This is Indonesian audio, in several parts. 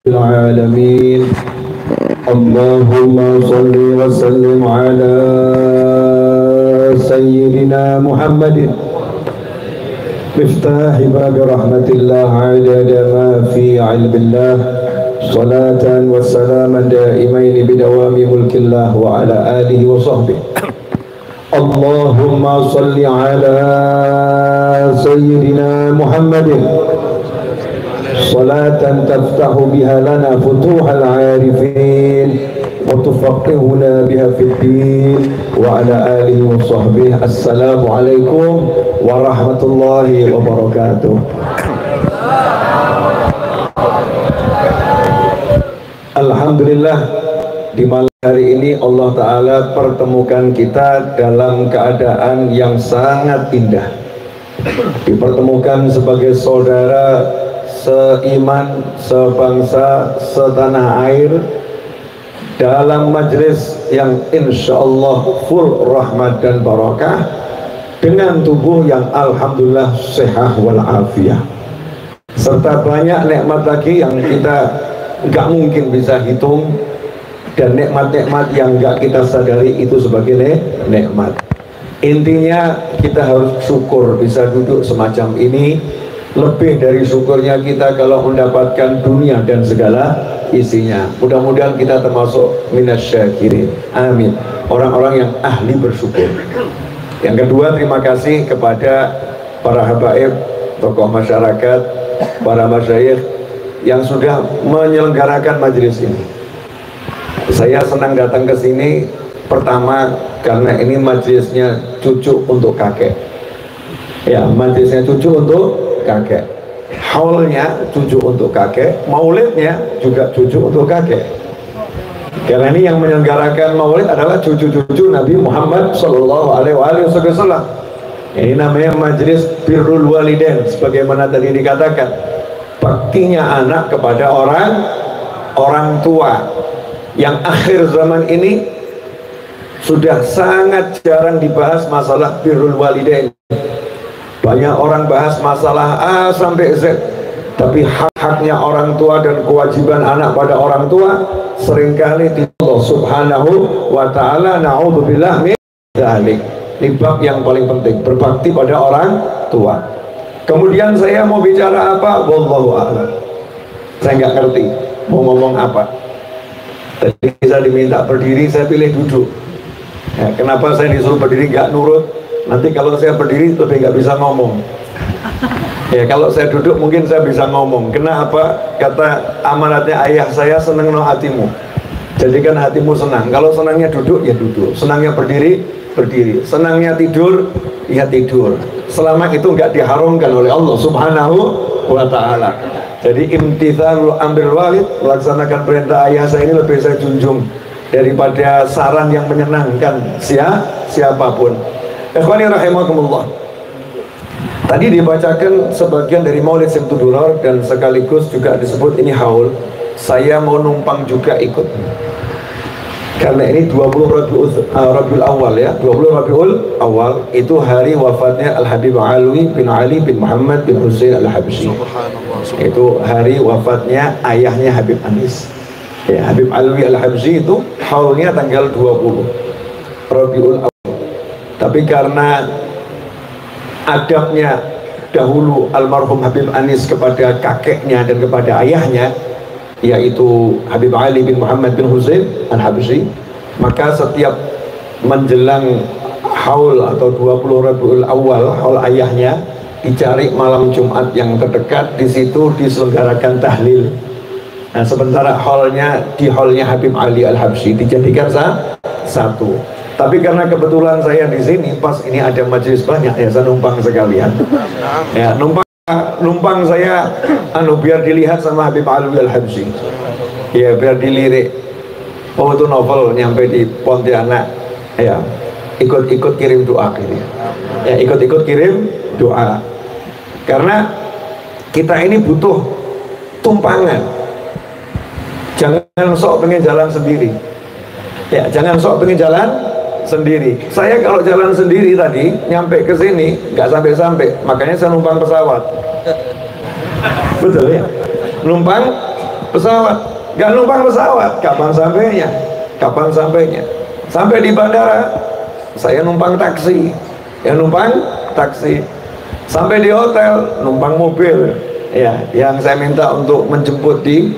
العالمين اللهم صل وسلم على سيدنا محمد مفتاح باب رحمة الله عدد ما في علم الله صلاة وسلاما دائمين بدوام ملك الله وعلى آله وصحبه اللهم صل على سيدنا محمد صلاة تفتح بها لنا فتوح العارفين وتفقهنا بها في الدين وعلى آله وصحبه. السلام عليكم ورحمة الله وبركاته. Alhamdulillah, di malam hari ini Allah Ta'ala pertemukan kita dalam keadaan yang sangat indah. Dipertemukan sebagai saudara seiman, sebangsa, setanah air dalam majlis yang insya Allah full rahmat dan barakah, dengan tubuh yang alhamdulillah sehat walafiat, serta banyak nikmat lagi yang kita nggak mungkin bisa hitung, dan nikmat-nikmat yang nggak kita sadari itu sebagai nikmat. Intinya kita harus syukur bisa duduk semacam ini. Lebih dari syukurnya kita kalau mendapatkan dunia dan segala isinya. Mudah-mudahan kita termasuk minasyakirin. Amin. Orang-orang yang ahli bersyukur. Yang kedua, terima kasih kepada para habaib, tokoh masyarakat, para masyayikh yang sudah menyelenggarakan majelis ini. Saya senang datang ke sini pertama karena ini majelisnya cucu untuk kakek. Ya, majelisnya cucu untuk kakek, haulnya cucu untuk kakek, maulidnya juga cucu untuk kakek. Karena ini yang menyelenggarakan maulid adalah cucu-cucu Nabi Muhammad Sallallahu Alaihi Wasallam. Ini namanya majelis birrul walidain, sebagaimana tadi dikatakan, baktinya anak kepada orang tua. Yang akhir zaman ini sudah sangat jarang dibahas masalah birrul walidain. Banyak orang bahas masalah A sampai Z, tapi hak-haknya orang tua dan kewajiban anak pada orang tua seringkali di Allah Subhanahu wa Ta'ala. Na'udzubillah min dzalik. Ini bab yang paling penting, berbakti pada orang tua. Kemudian saya mau bicara apa? Wallahu a'lam. Saya nggak ngerti mau ngomong apa. Tadi saya diminta berdiri, saya pilih duduk. Ya, kenapa saya disuruh berdiri nggak nurut? Nanti kalau saya berdiri lebih nggak bisa ngomong. Ya, kalau saya duduk mungkin saya bisa ngomong. Kenapa? Kata amanatnya ayah saya, seneng no hatimu. Jadikan hatimu senang. Kalau senangnya duduk ya duduk, senangnya berdiri berdiri, senangnya tidur ya tidur. Selama itu nggak diharamkan oleh Allah Subhanahu wa Ta'ala. Jadi imtithalul amril walid, melaksanakan perintah ayah saya ini lebih saya junjung daripada saran yang menyenangkan siapapun. Ikhwani rahimakumullah. Tadi dibacakan sebagian dari Maulid Simtudurar dan sekaligus juga disebut ini haul. Saya mau numpang juga ikut. Karena ini 20 Rabiul Awal ya, 20 Rabiul Awal itu hari wafatnya Al-Habib Alwi bin Ali bin Muhammad bin Husain Al-Habsyi. Itu hari wafatnya ayahnya Habib Anis. Ya, Habib Alwi Al-Habsyi itu haulnya tanggal 20 Rabiul Awal. Tapi karena adabnya dahulu almarhum Habib Anis kepada kakeknya dan kepada ayahnya, yaitu Habib Ali bin Muhammad bin Husain Al-Habsyi, maka setiap menjelang haul atau 20 Rabiul Awal, haul ayahnya, dicari malam Jumat yang terdekat, di situ diselenggarakan tahlil. Nah, sementara haulnya di haulnya Habib Ali Al-Habsyi dijadikan satu. Tapi karena kebetulan saya di sini pas ini ada majelis banyak ya, saya numpang sekalian. Ya, numpang saya biar dilihat sama Habib Alwi Al-Habsyi. Ya, biar dilirik. Oh, itu novel nyampe di Pontianak. Ya, ikut-ikut kirim doa ini. Ya, ikut-ikut kirim doa. Karena kita ini butuh tumpangan. Jangan sok pengen jalan sendiri. Ya, jangan sok pengen jalan sendiri. Saya kalau jalan sendiri tadi nyampe ke sini nggak sampai-sampai, makanya saya numpang pesawat. Betul ya, numpang Pesawat. Nggak numpang pesawat, kapan sampainya? Kapan sampainya? Sampai di bandara, saya numpang taksi. Ya, numpang taksi. Sampai di hotel, numpang mobil. Ya, yang saya minta untuk menjemput di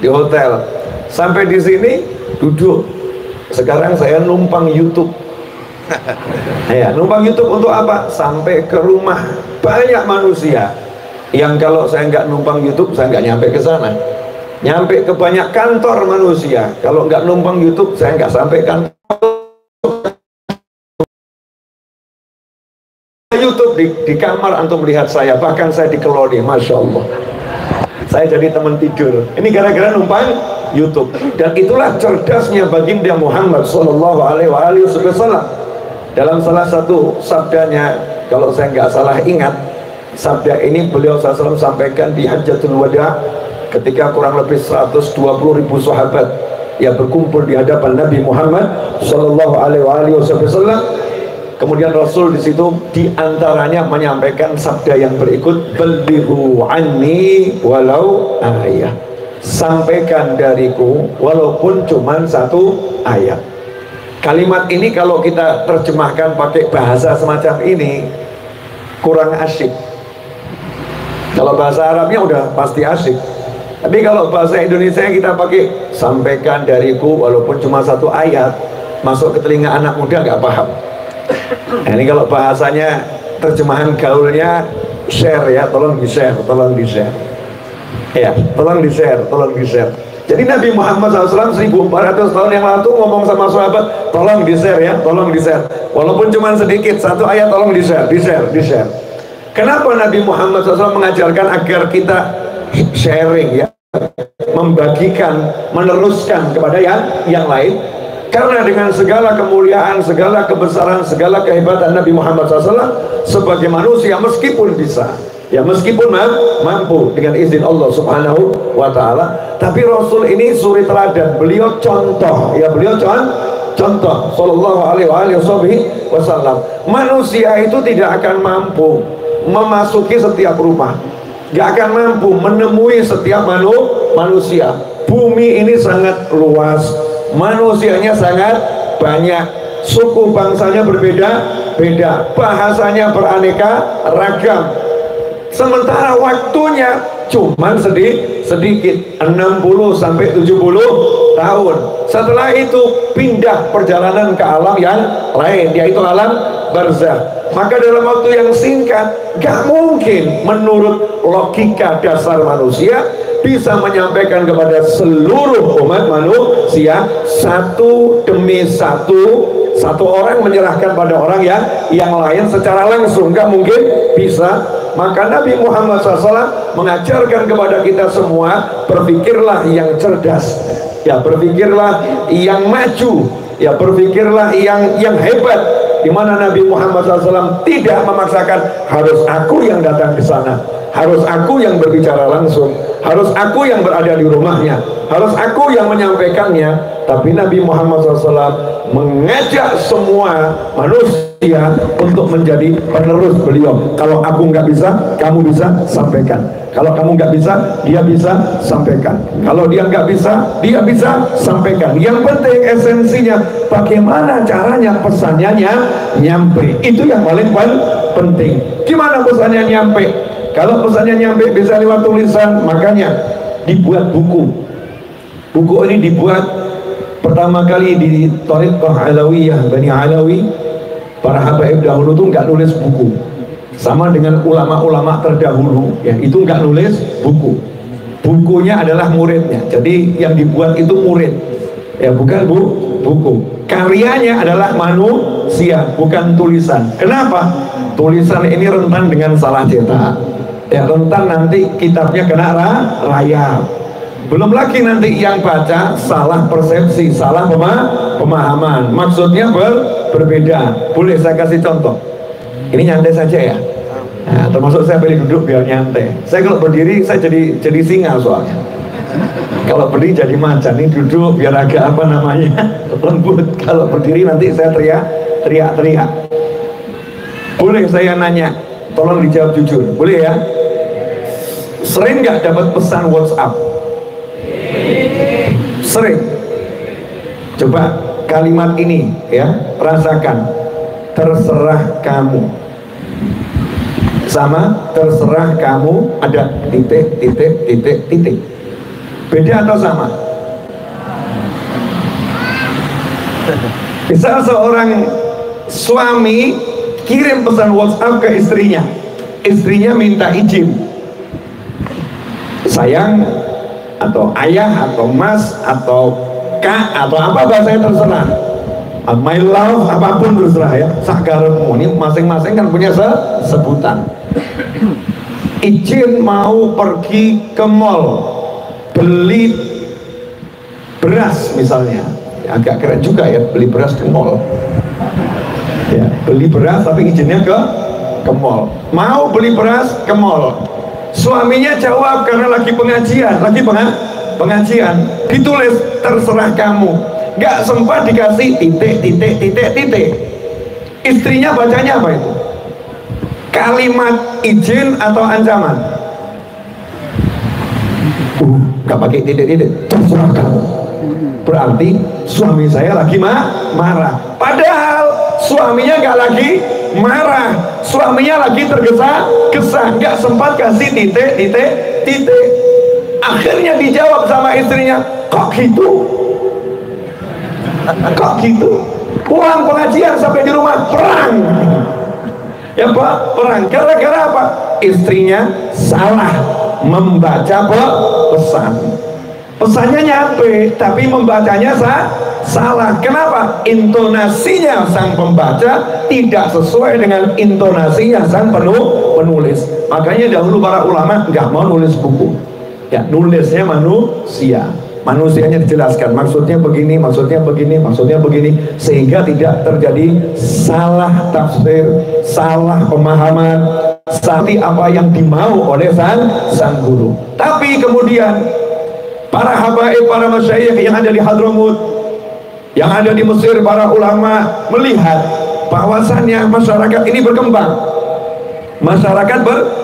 hotel. Sampai di sini duduk. Sekarang saya numpang YouTube. Ya, numpang YouTube untuk apa? Sampai ke rumah banyak manusia yang kalau saya nggak numpang YouTube, saya nggak nyampe ke sana. Nyampe ke banyak kantor manusia. Kalau nggak numpang YouTube, saya nggak sampai kantor. YouTube di kamar antum melihat saya, bahkan saya dikeloni, masya Allah. Saya jadi teman tidur. Ini gara-gara numpang YouTube. Dan itulah cerdasnya baginda Muhammad Sallallahu Alaihi Wasallam. Dalam salah satu sabdanya, kalau saya nggak salah ingat, sabda ini beliau SAW sampaikan di Hajjatul Wada ketika kurang lebih 120.000 sahabat yang berkumpul di hadapan Nabi Muhammad Sallallahu Alaihi Wasallam. Kemudian Rasul di situ diantaranya menyampaikan sabda yang berikut, "Ballighu anni walau ayat." Sampaikan dariku walaupun cuma satu ayat. Kalimat ini kalau kita terjemahkan pakai bahasa semacam ini kurang asyik. Kalau bahasa Arabnya udah pasti asyik. Tapi kalau bahasa Indonesia kita pakai sampaikan dariku walaupun cuma satu ayat, masuk ke telinga anak muda nggak paham. Nah, ini kalau bahasanya terjemahan gaulnya share ya, tolong di share, tolong di share. Ya, tolong di share, tolong di share. Jadi Nabi Muhammad SAW 1400 tahun yang lalu ngomong sama sahabat, tolong di share ya, tolong di share. Walaupun cuma sedikit, satu ayat tolong di share, di share, di share. Kenapa Nabi Muhammad SAW mengajarkan agar kita sharing ya, membagikan, meneruskan kepada yang lain? Karena dengan segala kemuliaan, segala kebesaran, segala kehebatan Nabi Muhammad SAW sebagai manusia, meskipun bisa, ya meskipun mampu dengan izin Allah Subhanahu wa Ta'ala, tapi Rasul ini suri teladan, beliau contoh, ya beliau contoh Sallallahu Alaihi Wasallam. Manusia itu tidak akan mampu memasuki setiap rumah, gak akan mampu menemui setiap manusia. Bumi ini sangat luas, manusianya sangat banyak, suku bangsanya berbeda-beda, bahasanya beraneka ragam. Sementara waktunya cuman sedikit 60 sampai 70 tahun. Setelah itu pindah perjalanan ke alam yang lain, yaitu alam barzakh. Maka dalam waktu yang singkat, gak mungkin menurut logika dasar manusia bisa menyampaikan kepada seluruh umat manusia satu demi satu orang menyerahkan pada orang yang lain secara langsung, gak mungkin bisa. Maka Nabi Muhammad SAW mengajarkan kepada kita semua, berpikirlah yang cerdas, ya berpikirlah yang maju, ya berpikirlah yang hebat. Di mana Nabi Muhammad SAW tidak memaksakan harus aku yang datang ke sana, harus aku yang berbicara langsung, harus aku yang berada di rumahnya, harus aku yang menyampaikannya. Tapi Nabi Muhammad SAW mengajak semua manusia untuk menjadi penerus beliau. Kalau aku nggak bisa, kamu bisa sampaikan. Kalau kamu nggak bisa, dia bisa sampaikan. Kalau dia nggak bisa, dia bisa sampaikan. Yang penting esensinya, bagaimana caranya pesannya nyampe. Itu yang paling penting. Gimana pesannya nyampe? Kalau pesannya nyampe bisa lewat tulisan, makanya dibuat buku. Buku ini dibuat pertama kali di Thariqah Alawiyah Bani Alawi. Para habaib dahulu tuh nggak nulis buku, sama dengan ulama-ulama terdahulu ya, itu nggak nulis buku. Bukunya adalah muridnya. Jadi yang dibuat itu murid ya, bukan buku. Karyanya adalah manusia, bukan tulisan. Kenapa? Tulisan ini rentan dengan salah cetak ya, rentan nanti kitabnya kena rayap. Belum lagi nanti yang baca salah persepsi, salah pemahaman, maksudnya berbeda. Boleh saya kasih contoh? Ini nyantai saja ya. Nah, termasuk saya pilih duduk biar nyantai. Saya kalau berdiri saya jadi singa soalnya. Kalau berdiri jadi macan, ini duduk biar agak apa namanya lembut. Kalau berdiri nanti saya teriak. Boleh saya nanya? Tolong dijawab jujur. Boleh ya? Sering nggak dapat pesan WhatsApp? Sering. Coba kalimat ini ya, rasakan. Terserah kamu. Sama terserah kamu, ada titik, titik, titik, titik. Beda atau sama? Misal seorang suami kirim pesan WhatsApp ke istrinya, istrinya minta izin, sayang atau ayah atau mas atau kak atau apa bahasanya terserah, my love, apapun terserah ya, sakarepmu. Ini masing-masing kan punya sebutan. Izin mau pergi ke mall beli beras misalnya, agak keren juga ya, beli beras ke mall ya, beli beras tapi izinnya ke mall. Mau beli beras ke mall, suaminya jawab karena lagi pengajian, pengajian, ditulis terserah kamu, nggak sempat dikasih titik, titik, titik, titik. Istrinya bacanya apa itu? Kalimat izin atau ancaman? Nggak pakai titik-titik, terserah kamu. Berarti suami saya lagi marah. Padahal suaminya nggak lagi marah, suaminya lagi tergesa-gesa, nggak sempat kasih titik, titik, titik. Akhirnya dijawab sama istrinya, kok gitu? Kok gitu? Pulang pengajian sampai di rumah perang. Ya Pak, perang. Gara-gara apa? Istrinya salah membaca pesan. Pesannya nyampe, tapi membacanya salah. Kenapa? Intonasinya sang pembaca tidak sesuai dengan intonasinya sang penulis. Makanya dahulu para ulama nggak mau nulis buku. Ya, nulisnya manusia. Manusianya dijelaskan, maksudnya begini, maksudnya begini, maksudnya begini, sehingga tidak terjadi salah tafsir, salah pemahaman, seperti apa yang dimau oleh sang guru. Tapi kemudian para habaib, para masyayikh yang ada di Hadramut, yang ada di Mesir, para ulama melihat bahwasannya masyarakat ini berkembang. Masyarakat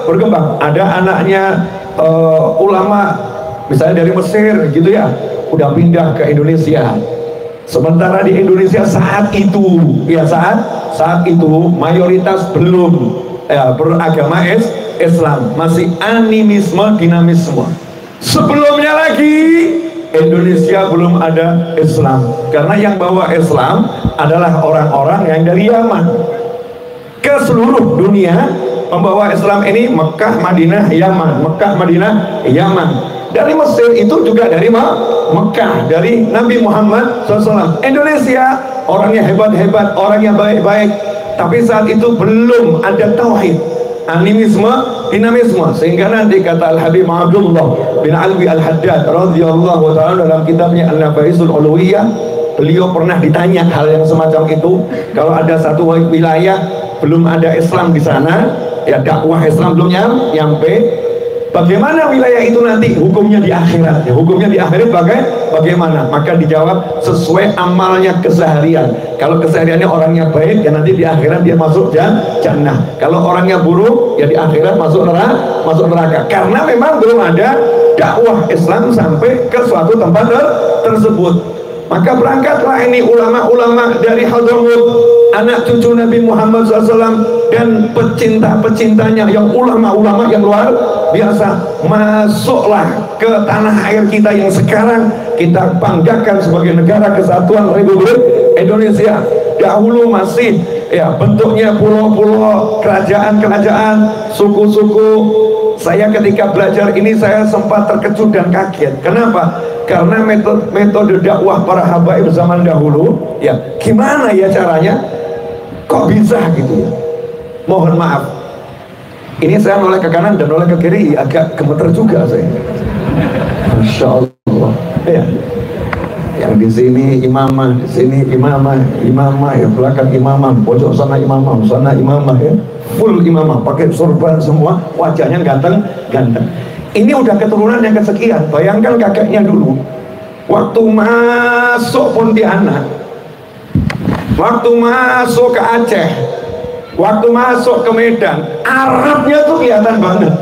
berkembang. Ada anaknya ulama misalnya dari Mesir gitu ya, udah pindah ke Indonesia. Sementara di Indonesia saat itu ya, saat itu mayoritas belum beragama Islam, masih animisme, dinamisme. Sebelumnya lagi Indonesia belum ada Islam, karena yang bawa Islam adalah orang-orang yang dari Yaman. Ke seluruh dunia pembawa Islam ini Mekah, Madinah, Yaman, Mekah, Madinah, Yaman. Dari Mesir itu juga dari Mekah, dari Nabi Muhammad SAW. Indonesia orangnya hebat-hebat, orangnya baik-baik, tapi saat itu belum ada tauhid, animisme, dinamisme. Sehingga nanti kata Al-Habib Abdullah bin Alwi Al-Haddad radhiyallahu ta'ala dalam kitabnya An-Nafaisul Uluwiyah, beliau pernah ditanya hal yang semacam itu. Kalau ada satu wilayah belum ada Islam di sana, ya dakwah Islam belum nyampe, bagaimana wilayah itu nanti hukumnya di akhirat? Ya, hukumnya di akhirat bagaimana? Maka dijawab sesuai amalnya keseharian. Kalau kesehariannya orangnya baik, ya nanti di akhirat dia masuk jannah. Kalau orangnya buruk, ya di akhirat masuk neraka. Karena memang belum ada dakwah Islam sampai ke suatu tempat tersebut. Maka berangkatlah ini ulama-ulama dari Hadramut, anak cucu Nabi Muhammad SAW, dan pecinta-pecintanya yang ulama-ulama yang luar biasa, masuklah ke tanah air kita yang sekarang kita banggakan sebagai negara kesatuan Republik Indonesia. Dahulu masih ya bentuknya pulau-pulau, kerajaan-kerajaan, suku-suku. Saya ketika belajar ini saya sempat terkejut dan kaget. Kenapa? Karena metode dakwah para habaib zaman dahulu, ya gimana ya caranya? Kok bisa gitu ya? Mohon maaf, ini saya noleh ke kanan dan noleh ke kiri, agak gemeter juga saya. Masya Allah. Ya. Yang di sini imamah, di sini imamah, yang belakang imamah, pojok sana imamah ya. Full imamah, pakai sorban semua, wajahnya ganteng. Ini udah keturunan yang kesekian. Bayangkan kakeknya dulu, waktu masuk Pontianak, waktu masuk ke Aceh, waktu masuk ke Medan, Arabnya tuh kelihatan banget.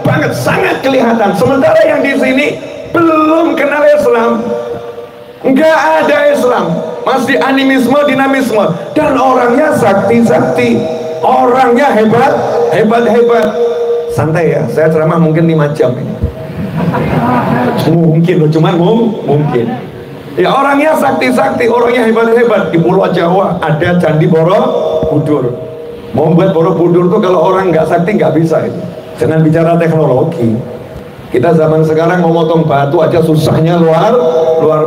banget, sangat kelihatan. Sementara yang di sini belum kenal Islam, nggak ada Islam, masih animisme, dinamisme, dan orangnya sakti-sakti, orangnya hebat. Santai ya, saya ceramah mungkin 5 jam ini. Mungkin loh, cuman mungkin. Ya, orangnya sakti-sakti, orangnya hebat-hebat. Di Pulau Jawa ada Candi Borobudur. Mau buat Borobudur tuh kalau orang nggak sakti nggak bisa itu. Jangan bicara teknologi. Kita zaman sekarang mau motong batu aja susahnya luar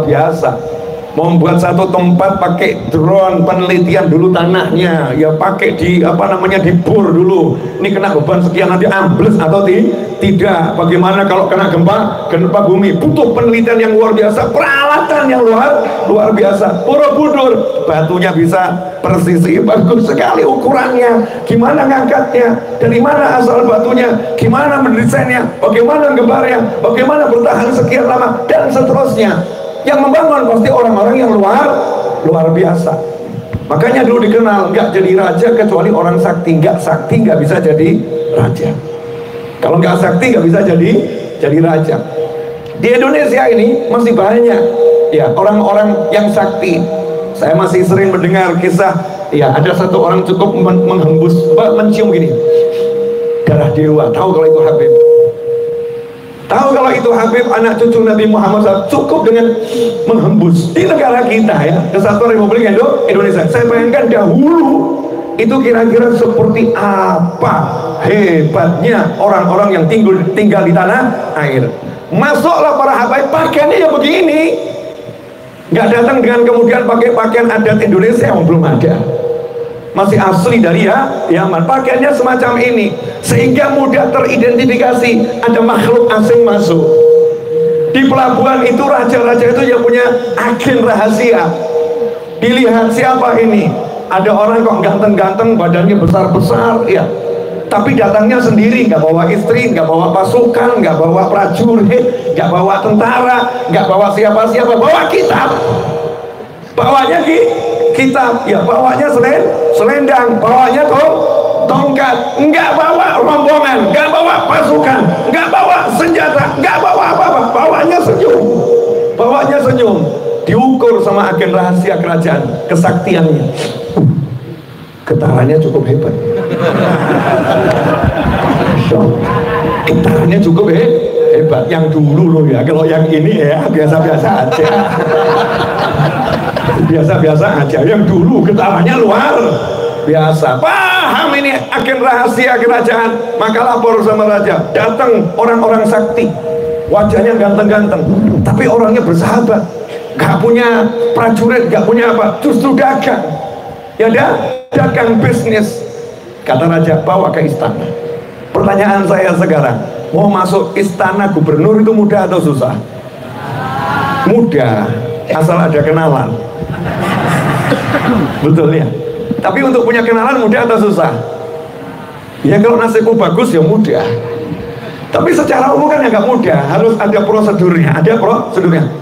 biasa. Mau membuat satu tempat pakai drone, penelitian dulu tanahnya, ya pakai dibor dulu. Ini kena beban sekian nanti ambles atau tidak. Bagaimana kalau kena gempa bumi? Butuh penelitian yang luar biasa, peralatan yang luar biasa. Borobudur, batunya bisa persisi, bagus sekali ukurannya. Gimana ngangkatnya? Dari mana asal batunya? Gimana mendesainnya? Bagaimana gembarnya? Bagaimana bertahan sekian lama? Dan seterusnya. Yang membangun pasti orang-orang yang luar biasa. Makanya dulu dikenal nggak jadi raja kecuali orang sakti. Nggak sakti nggak bisa jadi raja. Kalau nggak sakti nggak bisa jadi raja. Di Indonesia ini masih banyak ya orang-orang yang sakti. Saya masih sering mendengar kisah, ya ada satu orang cukup mencium gini, darah dewa. Tahu kalau itu Habib? Tahu kalau itu Habib, anak cucu Nabi Muhammad SAW, cukup dengan menghembus. Di negara kita ya, Kesatuan Republik Indonesia, saya bayangkan dahulu itu kira-kira seperti apa hebatnya orang-orang yang tinggal di tanah air. Masuklah para habaib, pakaiannya ya begini, nggak datang dengan kemudian pakai pakaian adat Indonesia yang belum ada, masih asli dari Yaman. Pakaiannya semacam ini sehingga mudah teridentifikasi ada makhluk asing masuk. Di pelabuhan itu raja-raja itu yang punya agen rahasia. Dilihat siapa ini, ada orang kok ganteng-ganteng, badannya besar-besar ya, tapi datangnya sendiri, nggak bawa istri, nggak bawa pasukan, nggak bawa prajurit, nggak bawa tentara, nggak bawa siapa-siapa, bawa kitab. Bawanya kitab, ya bawanya selendang, bawanya tongkat, nggak bawa rombongan, nggak bawa pasukan, nggak bawa senjata, nggak bawa apa-apa, bawanya senyum. Diukur sama agen rahasia kerajaan, kesaktiannya, getarannya cukup hebat. Getarannya cukup hebat. Yang dulu loh ya, kalau yang ini ya biasa-biasa aja. Biasa-biasa aja. Yang dulu getarannya luar biasa. Paham ini agen rahasia kerajaan, maka lapor sama raja. Datang orang-orang sakti, wajahnya ganteng-ganteng, tapi orangnya bersahabat, gak punya prajurit, gak punya apa, justru dagang. Ya dagang bisnis. Kata raja, bawa ke istana. Pertanyaan saya sekarang, mau masuk istana gubernur itu mudah atau susah? Mudah, asal ada kenalan. Betul ya. Tapi untuk punya kenalan mudah atau susah? Ya kalau nasibku bagus ya mudah. Tapi secara umum kan ya nggak mudah, harus ada prosedurnya.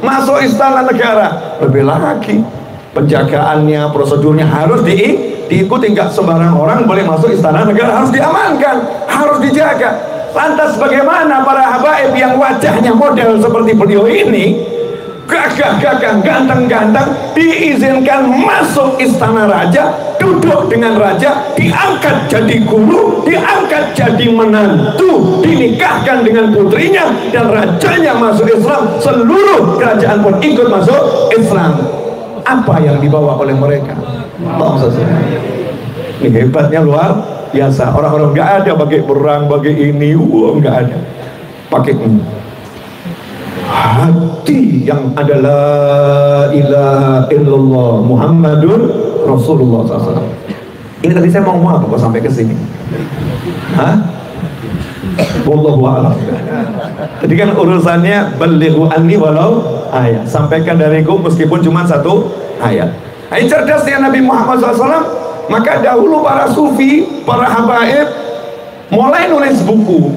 Masuk istana negara lebih lagi, penjagaannya, prosedurnya harus diikuti. Nggak sembarang orang boleh masuk istana negara, harus diamankan, harus dijaga. Lantas bagaimana para habaib yang wajahnya model seperti beliau ini, gagah-gagah, ganteng-ganteng, diizinkan masuk istana raja, duduk dengan raja, diangkat jadi guru, diangkat jadi menantu, dinikahkan dengan putrinya, dan rajanya masuk Islam, seluruh kerajaan pun ikut masuk Islam. Apa yang dibawa oleh mereka? Ini hebatnya luar biasa. Orang-orang nggak ada pakai perang, pakai ini, nggak ada. Pakai ini. Hati yang adalah ilaha illallah Muhammadun Rasulullah SAW. Ini tadi saya mau apa kok sampai ke sini? Wallahu a'lam. Tadi kan urusannya balighu anni walau ayat, sampaikan dariku meskipun cuma satu ayat. Ini cerdasnya Nabi Muhammad SAW. Maka dahulu para sufi, para habaib mulai nulis buku.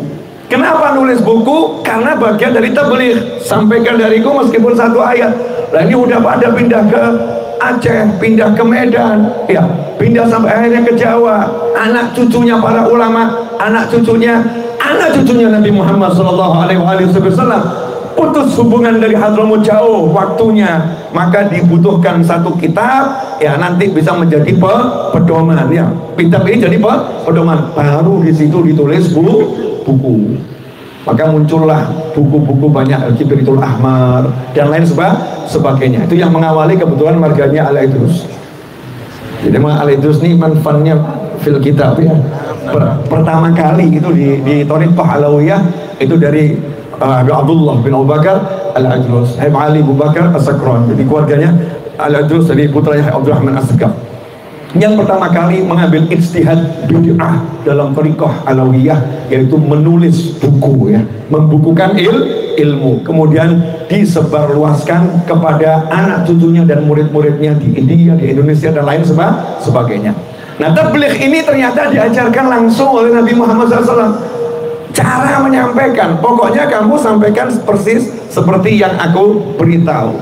Kenapa nulis buku? Karena bagian dari tabligh, sampaikan dariku meskipun satu ayat. Nah ini udah pada pindah ke Aceh, pindah ke Medan, ya, pindah sampai akhirnya ke Jawa. Anak cucunya para ulama, anak cucunya anak cucunya Nabi Muhammad SAW putus hubungan dari Hadramut jauh waktunya, maka dibutuhkan satu kitab ya, nanti bisa menjadi pedoman ya. Kitab ini jadi pedoman, baru di situ ditulis buku. Maka muncullah buku-buku banyak, Al-Kibritul Ahmar dan lain sebagainya. Itu yang mengawali kebetulan marganya Al-Idrus. Jadi memang Al-Idrus ini manfaatnya fil kitab ya. Pertama kali itu di Thariqah Alawiyah itu dari Abdullah bin Abu Bakar Al-Idrus, Habib Ali Abu Bakar As-Sakran. Jadi keluarganya Al-Idrus dari putranya Abdurrahman As-Sakaf. Yang pertama kali mengambil ijtihad bid'ah dalam Thariqah Alawiyah, yaitu menulis buku ya, membukukan ilmu, kemudian disebarluaskan kepada anak cucunya dan murid-muridnya di India, di Indonesia dan lain sebagainya. Nah, tabligh ini ternyata diajarkan langsung oleh Nabi Muhammad SAW. Cara menyampaikan, pokoknya kamu sampaikan persis seperti yang aku beritahu.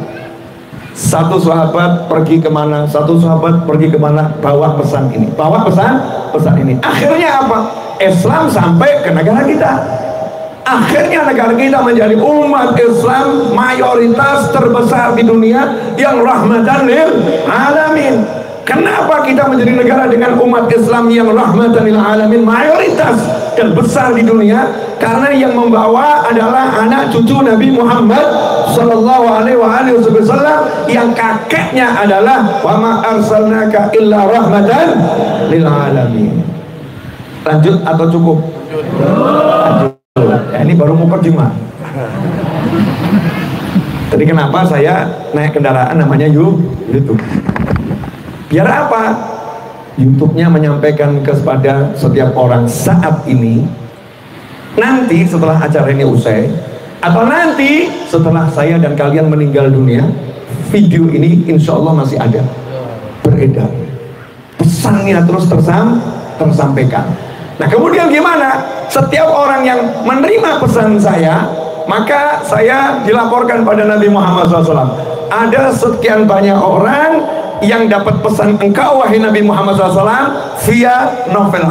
Satu sahabat pergi kemana, satu sahabat pergi kemana, bawa pesan ini, bawa pesan ini. Akhirnya apa? Islam sampai ke negara kita. Akhirnya negara kita menjadi umat Islam mayoritas terbesar di dunia yang rahmatan lil alamin. Kenapa kita menjadi negara dengan umat Islam yang rahmatan lil alamin mayoritas dan besar di dunia? Karena yang membawa adalah anak cucu Nabi Muhammad sallallahu alaihi wasallam, yang kakeknya adalah wa ma arsalnaka illa rahmatan lil alamin. Lanjut atau cukup? Lanjut. Ya, ini baru mukadimah. Tadi kenapa saya naik kendaraan namanya YouTube? Biar apa? YouTube-nya menyampaikan kepada setiap orang saat ini, nanti setelah acara ini usai, atau nanti setelah saya dan kalian meninggal dunia, video ini insya Allah masih ada beredar, pesannya terus tersampaikan. Nah, kemudian gimana? Setiap orang yang menerima pesan saya, maka saya dilaporkan pada Nabi Muhammad SAW. Ada sekian banyak orang yang dapat pesan engkau wahai Nabi Muhammad SAW via novel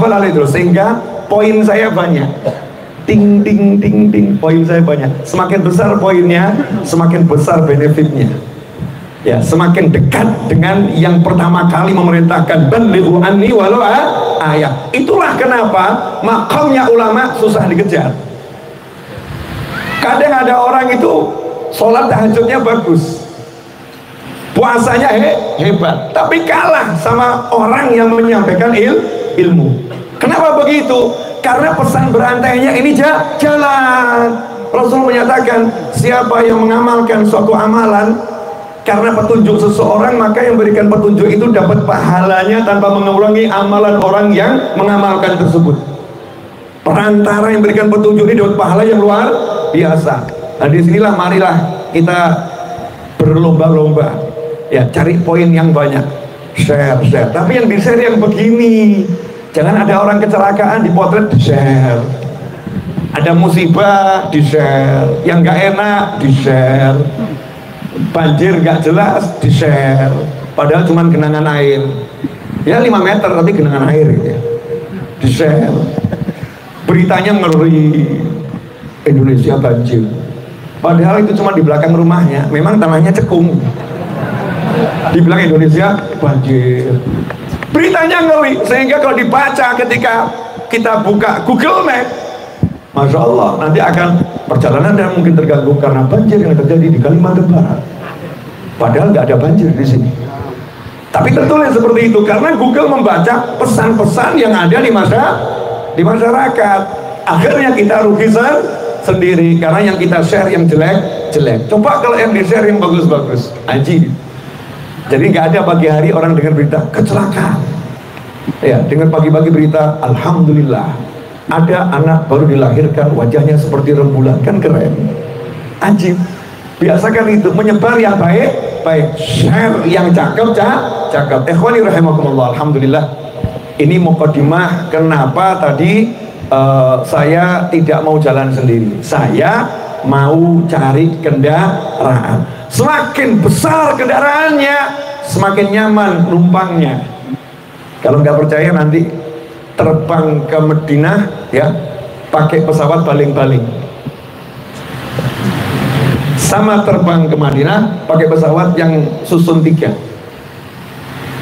Al-Idrus, sehingga poin saya banyak, ting ting ting ting, poin saya banyak. Semakin besar poinnya, semakin besar benefitnya ya, semakin dekat dengan yang pertama kali memerintahkan balighu anni walau ayat. Itulah kenapa makamnya ulama susah dikejar. Kadang ada orang itu sholat tahajudnya bagus, puasanya hebat, tapi kalah sama orang yang menyampaikan ilmu. Kenapa begitu? Karena pesan berantainya ini jalan. Rasul menyatakan, siapa yang mengamalkan suatu amalan karena petunjuk seseorang, maka yang berikan petunjuk itu dapat pahalanya tanpa mengurangi amalan orang yang mengamalkan tersebut. Perantara yang berikan petunjuk ini dapat pahala yang luar biasa. Nah, disinilah marilah kita berlomba-lomba ya, cari poin yang banyak, share. Tapi yang di share yang begini, jangan ada orang kecelakaan dipotret di share, ada musibah di share, yang gak enak di share, banjir gak jelas di share, padahal cuma genangan air ya 5 meter tapi genangan air gitu ya, di share. Beritanya ngeri, Indonesia banjir, padahal itu cuma di belakang rumahnya, memang tanahnya cekung, dibilang Indonesia banjir. Beritanya ngeri, sehingga kalau dibaca ketika kita buka Google Map, Masya Allah, nanti akan perjalanan dan mungkin terganggu karena banjir yang terjadi di Kalimantan Barat. Padahal nggak ada banjir di sini, tapi tertulis seperti itu karena Google membaca pesan-pesan yang ada di masyarakat. Akhirnya kita rugi sendiri karena yang kita share yang jelek. Coba kalau yang di share yang bagus-bagus, aji. Jadi nggak ada pagi hari orang dengar berita kecelakaan, ya, dengar pagi-pagi berita alhamdulillah ada anak baru dilahirkan wajahnya seperti rembulan, kan keren, ajib. Biasakan itu, menyebar yang baik, share yang cakep. Ikhwani rahimakumullah, alhamdulillah. Ini mukadimah kenapa tadi saya tidak mau jalan sendiri, saya mau cari kendaraan. Semakin besar kendaraannya, semakin nyaman numpangnya. Kalau nggak percaya nanti terbang ke Madinah ya pakai pesawat baling-baling, sama terbang ke Madinah pakai pesawat yang susun 3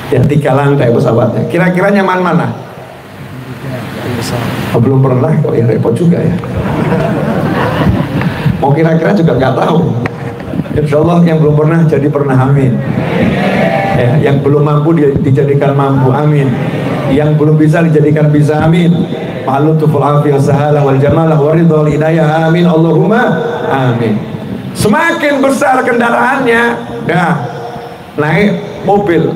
ya, 3 lantai pesawatnya. Kira-kira nyaman mana? Oh, belum pernah kok ya, repot juga ya. Mau kira-kira juga nggak tahu. Insya Allah yang belum pernah jadi pernah, amin ya. Yang belum mampu dijadikan mampu, amin. Yang belum bisa dijadikan bisa, amin. Ma'alutuful afiyah sahalah wal jamalah waridhul hidayah, amin. Allahumma amin. Semakin besar kendaraannya, dah naik mobil.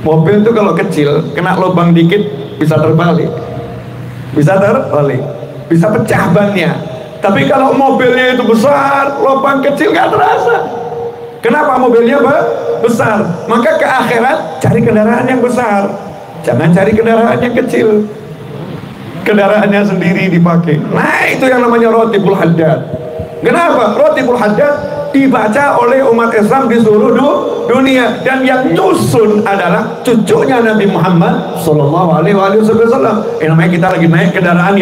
Mobil itu kalau kecil kena lubang dikit bisa terbalik, bisa pecah bannya. Tapi kalau mobilnya itu besar, lubang kecil nggak terasa. Kenapa? Mobilnya besar. Maka ke akhirat cari kendaraan yang besar, jangan cari kendaraan yang kecil. Kendaraannya sendiri dipakai. Nah, itu yang namanya Ratibul Haddad. Kenapa? Ratibul Haddad dibaca oleh umat Islam di seluruh dunia, dan yang nyusun adalah cucunya Nabi Muhammad Sallallahu Alaihi Wasallam. Namanya kita lagi naik kendaraan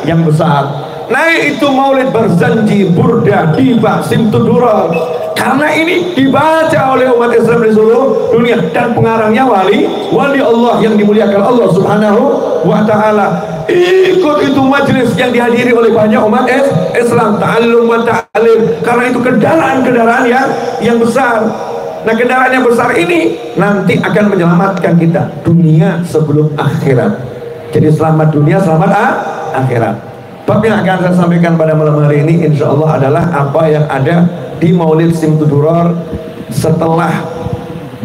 yang besar. Naik itu Maulid Barzanji, Burda, Diba, Simtudurar. Karena ini dibaca oleh umat Islam di seluruh dunia, dan pengarangnya wali Allah yang dimuliakan Allah Subhanahu wa Ta'ala. Ikut itu majelis yang dihadiri oleh banyak umat Islam, ta'allum wa ta'alim, karena itu kendaraan-kendaraan yang besar. Nah, kendaraan yang besar ini nanti akan menyelamatkan kita dunia sebelum akhirat. Jadi selamat dunia, selamat akhirat. Bab yang akan saya sampaikan pada malam hari ini insya Allah adalah apa yang ada di Maulid Simtudurar setelah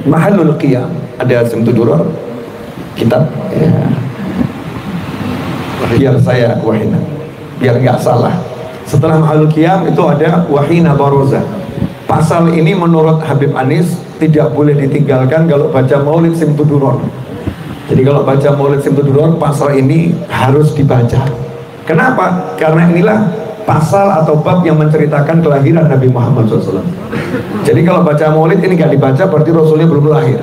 Mahalul Qiyam. Ada Simtudurar kitab ya. Biar saya wahina, biar nggak salah. Setelah Mahalul Qiyam itu ada Wahina Baroza. Pasal ini menurut Habib Anis tidak boleh ditinggalkan kalau baca Maulid Simtudurar. Jadi kalau baca Maulid Simtudurar, pasal ini harus dibaca. Kenapa? Karena inilah pasal atau bab yang menceritakan kelahiran Nabi Muhammad SAW. Jadi kalau baca Maulid ini nggak dibaca, berarti Rasulnya belum lahir.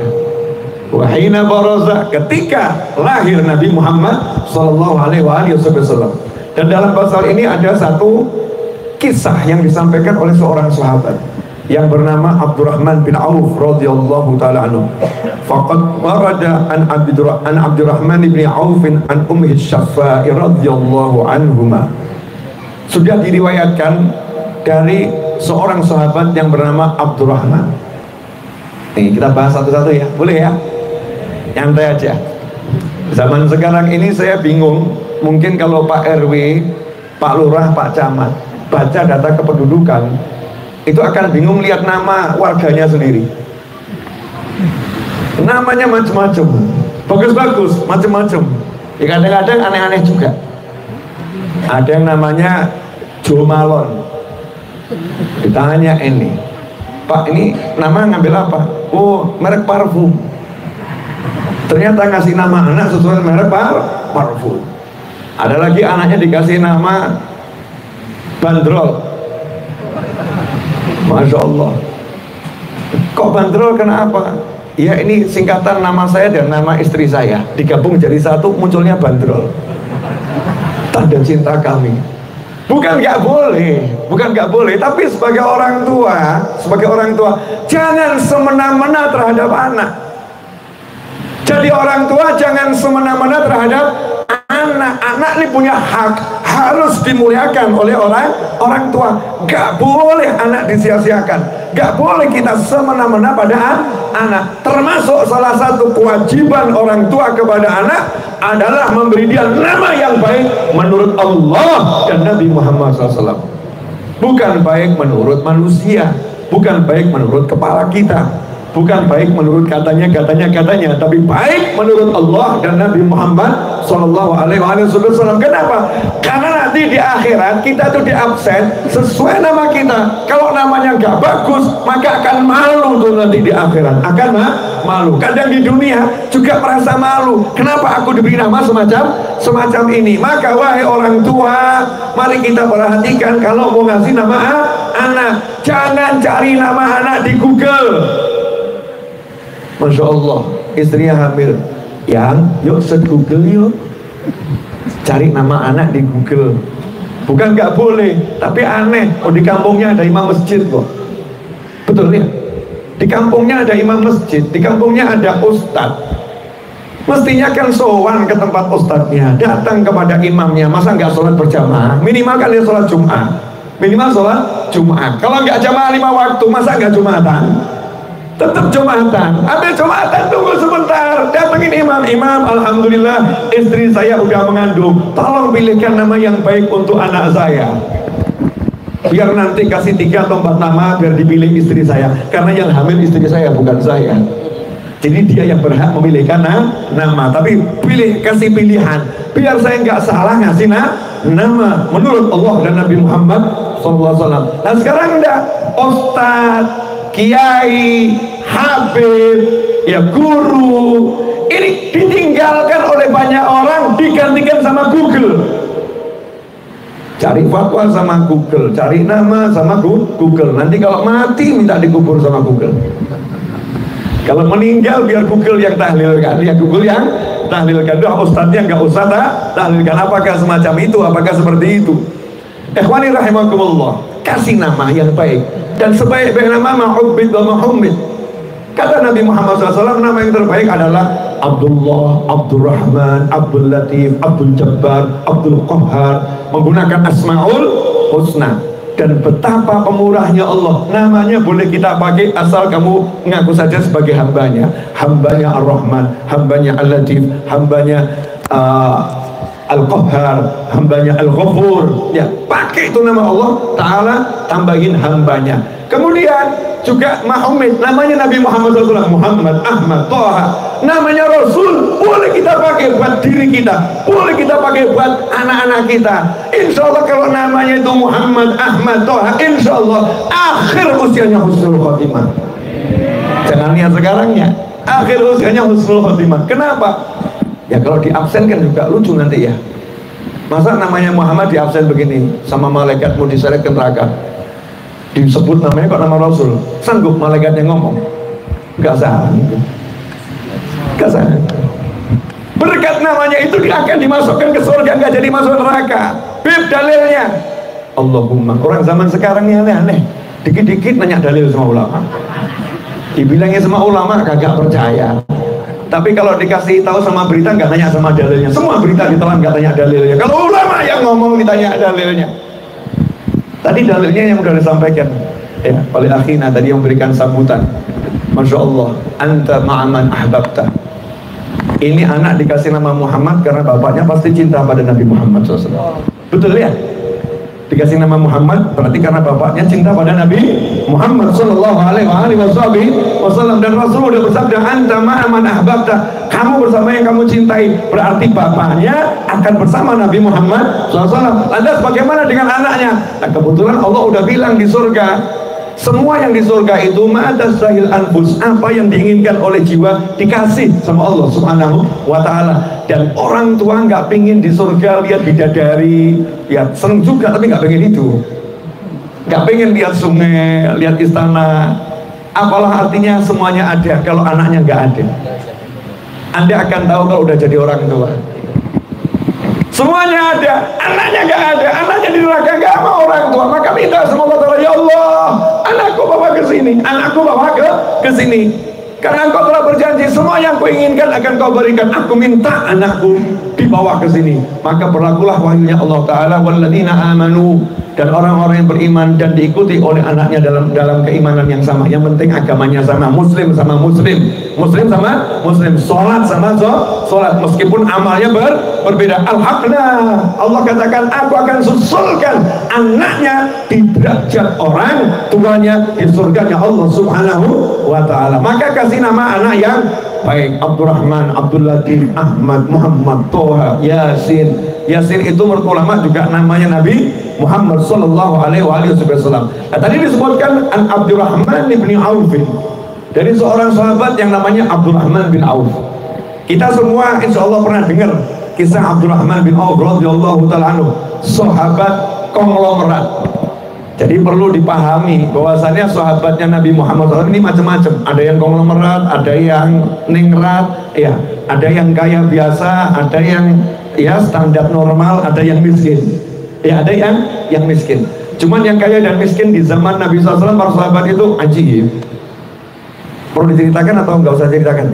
Wahina Baroza, ketika lahir Nabi Muhammad Sallallahu Alaihi Wasallam. Dan dalam pasal ini ada satu kisah yang disampaikan oleh seorang sahabat yang bernama Abdurrahman bin Auf radhiyallahu taala anhu. Faqad warada an Abdurrahman bin Auf an Ummi Syaffa'i radhiyallahu anhuma. Sudah diriwayatkan dari seorang sahabat yang bernama Abdurrahman. Nih, kita bahas satu-satu ya, boleh ya? Nyantai aja. Zaman sekarang ini saya bingung, mungkin kalau Pak RW, Pak Lurah, Pak Camat baca data kependudukan, itu akan bingung lihat nama warganya sendiri. Namanya macam-macam, bagus-bagus, macam-macam. Ya, kadang-kadang aneh-aneh juga. Ada yang namanya Jomalon. Ditanya ini, Pak, ini nama ngambil apa? Oh, merek parfum. Ternyata ngasih nama anak sesuai merek parfum. Ada lagi anaknya dikasih nama Bandrol. Masya Allah. Kok Bandrol, kenapa? Ya, ini singkatan nama saya dan nama istri saya digabung jadi satu, munculnya Bandrol. Tanda cinta kami. Bukan nggak boleh, tapi sebagai orang tua jangan semena-mena terhadap anak. Jadi orang tua jangan semena-mena terhadap anak. Anak ini punya hak, harus dimuliakan oleh orang tua. Gak boleh anak disia-siakan, gak boleh kita semena-mena pada anak. Termasuk salah satu kewajiban orang tua kepada anak adalah memberi dia nama yang baik menurut Allah dan Nabi Muhammad SAW. Bukan baik menurut manusia, bukan baik menurut kepala kita, bukan baik menurut katanya, tapi baik menurut Allah dan Nabi Muhammad Sallallahu Alaihi Wasallam. Kenapa? Karena nanti di akhirat kita tuh diabsen sesuai nama kita. Kalau namanya nggak bagus, maka akan malu tuh nanti di akhirat. Akan malu. Kadang di dunia juga merasa malu. Kenapa aku diberi nama semacam ini? Maka wahai orang tua, mari kita perhatikan kalau mau ngasih nama anak, jangan cari nama anak di Google. Masya Allah, istrinya hamil, yang yuk set Google yuk, Cari nama anak di Google. Bukan nggak boleh, tapi aneh. Oh, di kampungnya ada imam masjid kok. Betul ya? Di kampungnya ada imam masjid, di kampungnya ada ustadz. Mestinya kan sowan ke tempat ustadznya, datang kepada imamnya. Masa nggak sholat berjamaah? Minimal kan dia sholat Jumat. Minimal sholat Jumat. Kalau nggak jamaah 5 waktu, masa nggak Jumatan? Tetap Jumatan. Habis Jumatan tunggu sebentar, datengin imam. Imam, alhamdulillah istri saya udah mengandung. Tolong pilihkan nama yang baik untuk anak saya. Biar nanti kasih 3 atau 4 nama biar dipilih istri saya. Karena yang hamil istri saya, bukan saya. Jadi dia yang berhak memilihkan nama. Tapi kasih pilihan. Biar saya nggak salah ngasih nama menurut Allah dan Nabi Muhammad SAW. Nah sekarang enggak, ustadz, kiai, habib, ya guru, ini ditinggalkan oleh banyak orang, digantikan sama Google. Cari fatwa sama Google, cari nama sama Google. Nanti kalau mati minta dikubur sama Google. Kalau meninggal biar Google yang tahlilkan, ya Google yang tahlilkan. Doa ustadznya nggak usah tahlilkan. Apakah semacam itu? Apakah seperti itu? Ikhwani rahimakumullah, kasih nama yang baik. Dan sebaik-baik nama ma'ubbid wa ma'hummid. Kata Nabi Muhammad SAW, nama yang terbaik adalah Abdullah, Abdurrahman, Abdul Latif, Abdul Jabbar, Abdul Qahhar. Menggunakan Asma'ul Husna. Dan betapa pemurahnya Allah. Namanya boleh kita pakai asal kamu ngaku saja sebagai hambanya. Hambanya Ar-Rahman, hambanya Al-Latif, hambanya Al-Qahhar, hambanya Al-Ghafur. Ya, pakai itu nama Allah Ta'ala, tambahin hambanya. Kemudian juga Muhammad, namanya Nabi Muhammad SAW, Muhammad, Ahmad, Toha. Namanya Rasul, boleh kita pakai buat diri kita, boleh kita pakai buat anak-anak kita. Insya Allah kalau namanya itu Muhammad, Ahmad, Toha, insya Allah akhir usianya husnul khotimah. Jangan lihat sekarangnya, akhir usianya husnul khotimah. Kenapa? Ya kalau di absen kan juga lucu nanti ya. Masa namanya Muhammad di absen begini, sama malaikat mau diseret ke neraka, disebut namanya kok nama Rasul. Sanggup malaikatnya ngomong? Gak sanggup. Gak sanggup. Berkat namanya itu dia akan dimasukkan ke surga, gak jadi masuk neraka. Bib dalilnya Allahumma. Orang zaman sekarang ini aneh-aneh, dikit-dikit nanya dalil sama ulama. Dibilangnya sama ulama kagak percaya. Tapi kalau dikasih tahu sama berita nggak tanya sama dalilnya. Semua berita ditelan nggak tanya dalilnya. Kalau ulama yang ngomong ditanya dalilnya. Tadi dalilnya yang sudah disampaikan ya oleh akhina tadi yang memberikan sambutan. Masya Allah, anta ma'aman ahbabta. Ini anak dikasih nama Muhammad karena bapaknya pasti cinta pada Nabi Muhammad SAW. Betul ya? Dikasih nama Muhammad berarti karena bapaknya cinta pada Nabi Muhammad Sallallahu Alaihi Wasallam. Dan Rasul sudah bersabda, anta ma'aman ahbabta, kamu bersama yang kamu cintai. Berarti bapaknya akan bersama Nabi Muhammad SAW. Lantas bagaimana dengan anaknya? Nah, kebetulan Allah udah bilang di surga, semua yang di surga itu ma'adastahil anfus, apa yang diinginkan oleh jiwa dikasih sama Allah Subhanahu wa Ta'ala. Dan orang tua nggak pingin di surga lihat bidadari, ya seneng juga tapi nggak pengen itu, nggak pengen lihat sungai, lihat istana. Apalah artinya semuanya ada kalau anaknya nggak ada. Anda akan tahu kalau udah jadi orang tua. Semuanya ada, anaknya nggak ada, anaknya di neraka nggak mau orang tua. Maka minta sama Allah, ya Allah, anakku bawa ke sini, anakku bawa ke sini. Karena engkau telah berjanji semua yang kuinginkan akan kau berikan. Aku minta anakku dibawa ke sini. Maka berlakulah wahyunya Allah Ta'ala, walladzina amanu, dan orang-orang yang beriman dan diikuti oleh anaknya dalam keimanan yang sama. Yang penting agamanya sama, muslim sama muslim, muslim sama muslim, sholat sama sholat, meskipun amalnya berbeda. Alhamdulillah, Allah katakan aku akan susulkan anaknya di derajat orang tuanya di surganya Allah Subhanahu wa Ta'ala. Maka kasih nama anak yang baik, Abdurrahman, Abdul Latif, Ahmad, Muhammad, Toha, Yasin. Yasin itu menurut ulama juga namanya Nabi Muhammad Sallallahu Alaihi Wasallam. Nah, tadi disebutkan an Abdurrahman bin Auf, dari seorang sahabat yang namanya Abdurrahman bin Auf. Kita semua insya Allah pernah dengar kisah Abdurrahman bin Auf radhiyallahu ta'ala anhu, sahabat konglomerat. Jadi perlu dipahami bahwasannya sahabatnya Nabi Muhammad SAW ini macam-macam. Ada yang konglomerat, ada yang ningrat, ya, ada yang kaya biasa, ada yang ya standar normal, ada yang miskin. Ya ada yang miskin. Cuman yang kaya dan miskin di zaman Nabi SAW, para sahabat itu ajib. Perlu diceritakan atau nggak usah ceritakan?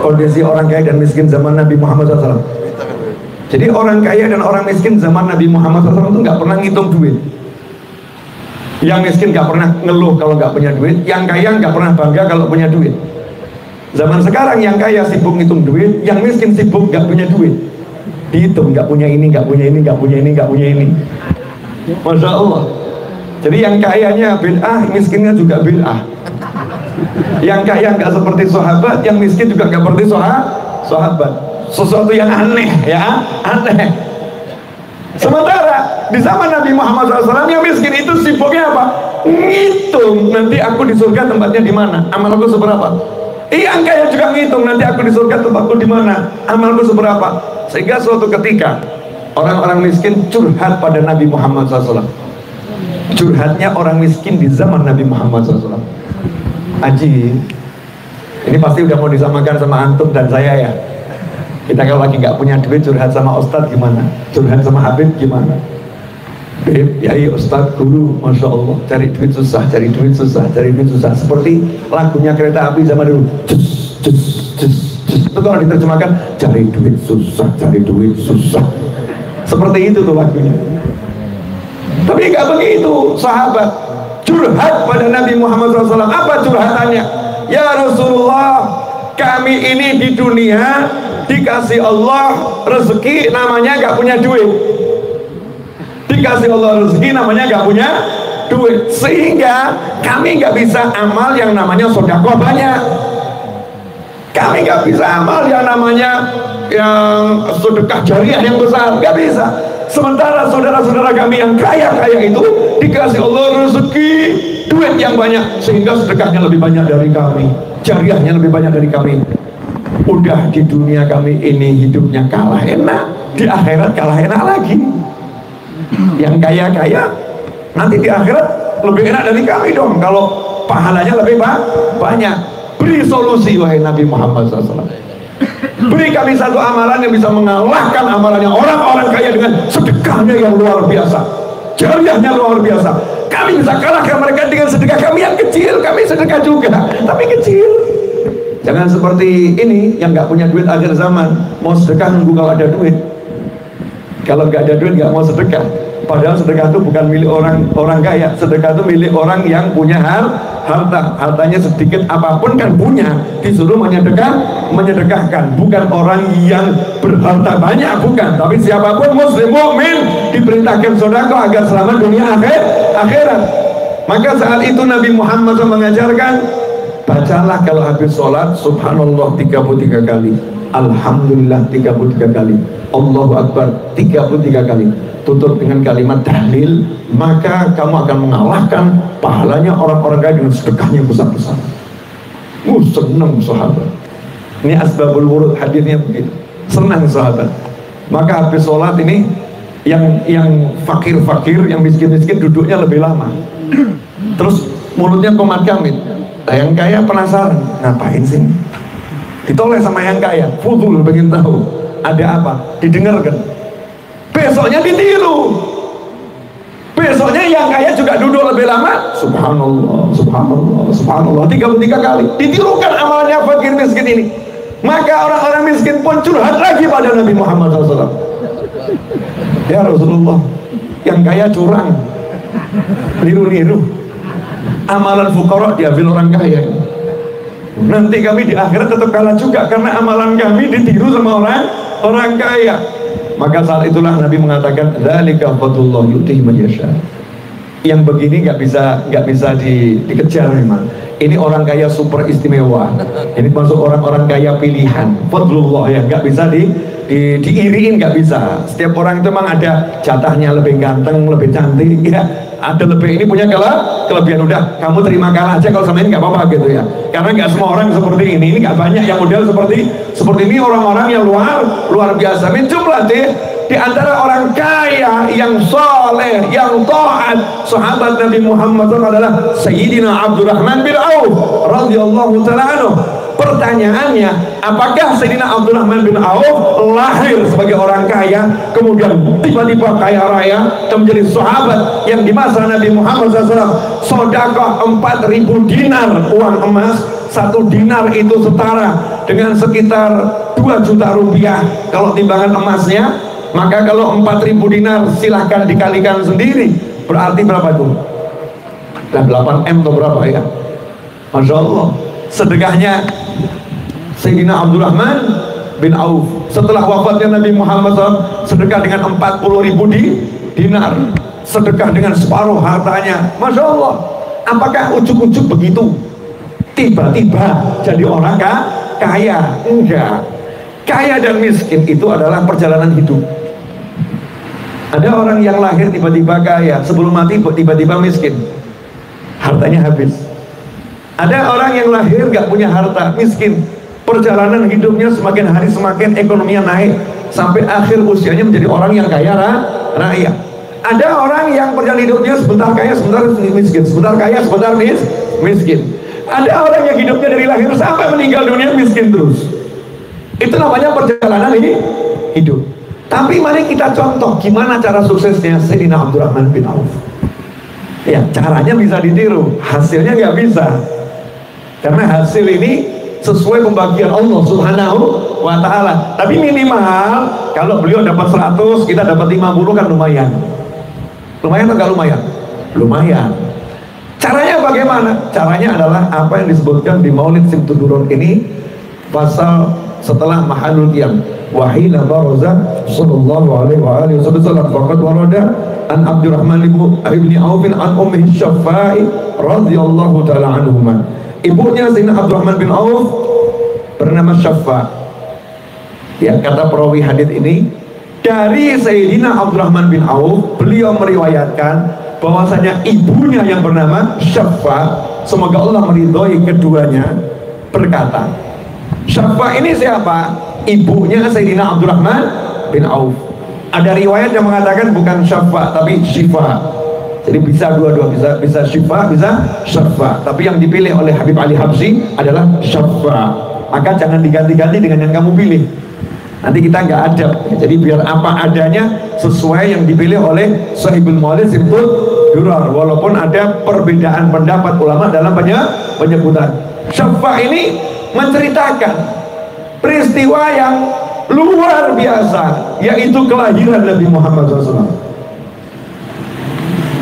Kondisi orang kaya dan miskin zaman Nabi Muhammad SAW. Jadi orang kaya dan orang miskin zaman Nabi Muhammad SAW itu nggak pernah ngitung duit. Yang miskin nggak pernah ngeluh kalau nggak punya duit, yang kaya nggak pernah bangga kalau punya duit. Zaman sekarang yang kaya sibuk ngitung duit, yang miskin sibuk nggak punya duit. Dihitung, nggak punya ini, nggak punya ini, nggak punya ini, nggak punya ini. Masya Allah. Jadi yang kayanya bid'ah, miskinnya juga bid'ah. Yang kaya nggak seperti sahabat, yang miskin juga nggak seperti sahabat. Sesuatu yang aneh, ya aneh. Sementara di zaman Nabi Muhammad SAW yang miskin itu sibuknya apa? Ngitung nanti aku di surga tempatnya di mana, amalku seberapa. Yang kaya juga ngitung nanti aku di surga tempatku di mana, amalku seberapa. Sehingga suatu ketika orang-orang miskin curhat pada Nabi Muhammad SAW. Curhatnya orang miskin di zaman Nabi Muhammad SAW. Aji, ini pasti udah mau disamakan sama antum dan saya ya. Kita kalau lagi nggak punya duit curhat sama ustadz gimana? Curhat sama Habib gimana? Habib, yai, ustadz, guru, masya Allah, cari duit susah, cari duit susah, cari duit susah. Seperti lagunya kereta api zaman dulu. Cus, cus, cus, cus. Itu kalau diterjemahkan, cari duit susah, cari duit susah. Seperti itu tuh lagunya. Tapi nggak begitu, sahabat curhat pada Nabi Muhammad SAW. Apa curhatannya? Ya Rasulullah, kami ini di dunia dikasih Allah rezeki namanya gak punya duit, dikasih Allah rezeki namanya gak punya duit, sehingga kami gak bisa amal yang namanya sedekah banyak, kami gak bisa amal yang namanya yang sedekah jariah yang besar, gak bisa. Sementara saudara-saudara kami yang kaya-kaya itu dikasih Allah rezeki duit yang banyak, sehingga sedekahnya lebih banyak dari kami, jariahnya lebih banyak dari kami. Udah di dunia kami ini hidupnya kalah enak, di akhirat kalah enak lagi. Yang kaya-kaya nanti di akhirat lebih enak dari kami dong, kalau pahalanya lebih banyak. Beri solusi wahai Nabi Muhammad SAW. Beri kami satu amalan yang bisa mengalahkan amalannya orang-orang kaya dengan sedekahnya yang luar biasa, jariahnya luar biasa. Kami bisa kalahkan mereka dengan sedekah kami yang kecil. Kami sedekah juga, tapi kecil. Jangan seperti ini yang nggak punya duit akhir zaman, mau sedekah nunggu kalau ada duit. Kalau nggak ada duit nggak mau sedekah. Padahal sedekah itu bukan milik orang kaya. Sedekah itu milik orang yang punya harta. Hartanya sedikit apapun kan punya. Disuruh menyedekahkan. Bukan orang yang berharta banyak, bukan. Tapi siapapun muslim mukmin diperintahkan sedekah agar selamat dunia akhirat. Maka saat itu Nabi Muhammad SAW mengajarkan, bacalah kalau habis sholat subhanallah 33 kali, alhamdulillah 33 kali, Allahu Akbar 33 kali, tutup dengan kalimat tahlil, maka kamu akan mengalahkan pahalanya orang-orang kaya dengan sedekahnya besar-besar. Senang sahabat. Ini asbabul wurud, hadirnya begitu. Senang sahabat. Maka habis sholat ini yang fakir-fakir, yang miskin-miskin duduknya lebih lama. Terus mulutnya komat kamit. Nah, yang kaya penasaran, ngapain sih? Ditoleh sama yang kaya, fudul pengen tahu ada apa, didengarkan. Besoknya ditiru. Besoknya yang kaya juga duduk lebih lama. Subhanallah, subhanallah, subhanallah 33 kali. Ditirukan amalnya fakir miskin ini. Maka orang-orang miskin pun curhat lagi pada Nabi Muhammad SAW. Ya Rasulullah, yang kaya curang, niru-niru. Amalan fuqara diambil orang kaya. Nanti kami di akhirat tetap kalah juga karena amalan kami ditiru sama orang kaya. Maka saat itulah Nabi mengatakan, dzalika fadlullah yu'tihi man yasha. Yang begini nggak bisa dikejar memang. Ini orang kaya super istimewa. Ini masuk orang-orang kaya pilihan. Fadlullah ya, nggak bisa diiriin, nggak bisa. Setiap orang itu memang ada jatahnya, lebih ganteng, lebih cantik, ya. Ada lebih, ini punya kelebihan, udah kamu terima kalah aja kalau sama ini nggak apa-apa gitu ya. Karena nggak semua orang seperti ini nggak banyak yang model seperti ini, orang-orang yang luar biasa. Min jumlah di antara orang kaya yang soleh, yang taat, sahabat Nabi Muhammad SAW adalah Sayyidina Abdurrahman bin Auf radhiyallahu ta'ala anhu. Pertanyaannya, apakah Sayyidina Abdurrahman bin Auf lahir sebagai orang kaya, kemudian tiba-tiba kaya raya dan menjadi sahabat yang di masa Nabi Muhammad SAW sedekah 4.000 dinar uang emas? 1 dinar itu setara dengan sekitar 2 juta rupiah kalau timbangan emasnya. Maka kalau 4.000 dinar silahkan dikalikan sendiri, berarti berapa itu? 8M atau berapa ya? Masya Allah. Sedekahnya Sayyidina Abdurrahman bin Auf setelah wafatnya Nabi Muhammad SAW, sedekah dengan 40.000 dinar, sedekah dengan separuh hartanya. Masya Allah. Apakah ujuk-ujuk begitu tiba-tiba jadi orang kaya? Enggak. Kaya dan miskin itu adalah perjalanan hidup. Ada orang yang lahir tiba-tiba kaya, sebelum mati tiba-tiba miskin, hartanya habis. Ada orang yang lahir gak punya harta, miskin, perjalanan hidupnya semakin hari semakin ekonominya naik, sampai akhir usianya menjadi orang yang kaya raya. Ada orang yang perjalanan hidupnya sebentar kaya, sebentar miskin, sebentar kaya, sebentar miskin. Ada orang yang hidupnya dari lahir sampai meninggal dunia miskin terus. Itu namanya perjalanan hidup. Tapi mari kita contoh gimana cara suksesnya Sayyidina Abdurrahman bin Auf. Ya, caranya bisa ditiru, hasilnya nggak bisa. Karena hasil ini sesuai pembagian Allah Subhanahu wa ta'ala. Tapi minimal kalau beliau dapat 100, kita dapat 50 kan lumayan. Lumayan atau nggak lumayan? Lumayan. Caranya bagaimana? Caranya adalah apa yang disebutkan di Maulid Simtudurun ini, pasal setelah Mahalul Qiyam. Wahina baraza sallallahu alaihi wa alihi wasallam faqad warada an Abdurrahman ibn Auf an ummi Syaffa'i radhiyallahu taala anhuma. Ibunya Sayyidina Abdurrahman bin Auf bernama Syaffa. Ya, kata perawi hadis ini dari Sayyidina Abdurrahman bin Auf, beliau meriwayatkan bahwasanya ibunya yang bernama Syaffa, semoga Allah meridhoi keduanya, berkata, Syaffa ini siapa? Ibunya Sayyidina Abdurrahman bin Auf. Ada riwayat yang mengatakan bukan Syaffa tapi Syifa. Jadi bisa dua-dua, bisa Syifa, bisa Syaffa. Tapi yang dipilih oleh Habib Ali Habsyi adalah Syaffa. Maka jangan diganti-ganti dengan yang kamu pilih. Nanti kita nggak adab. Jadi biar apa adanya sesuai yang dipilih oleh Sahibul Maulid Simtud Durar. Walaupun ada perbedaan pendapat ulama dalam penyebutan. Syaffa ini menceritakan peristiwa yang luar biasa, yaitu kelahiran Nabi Muhammad SAW.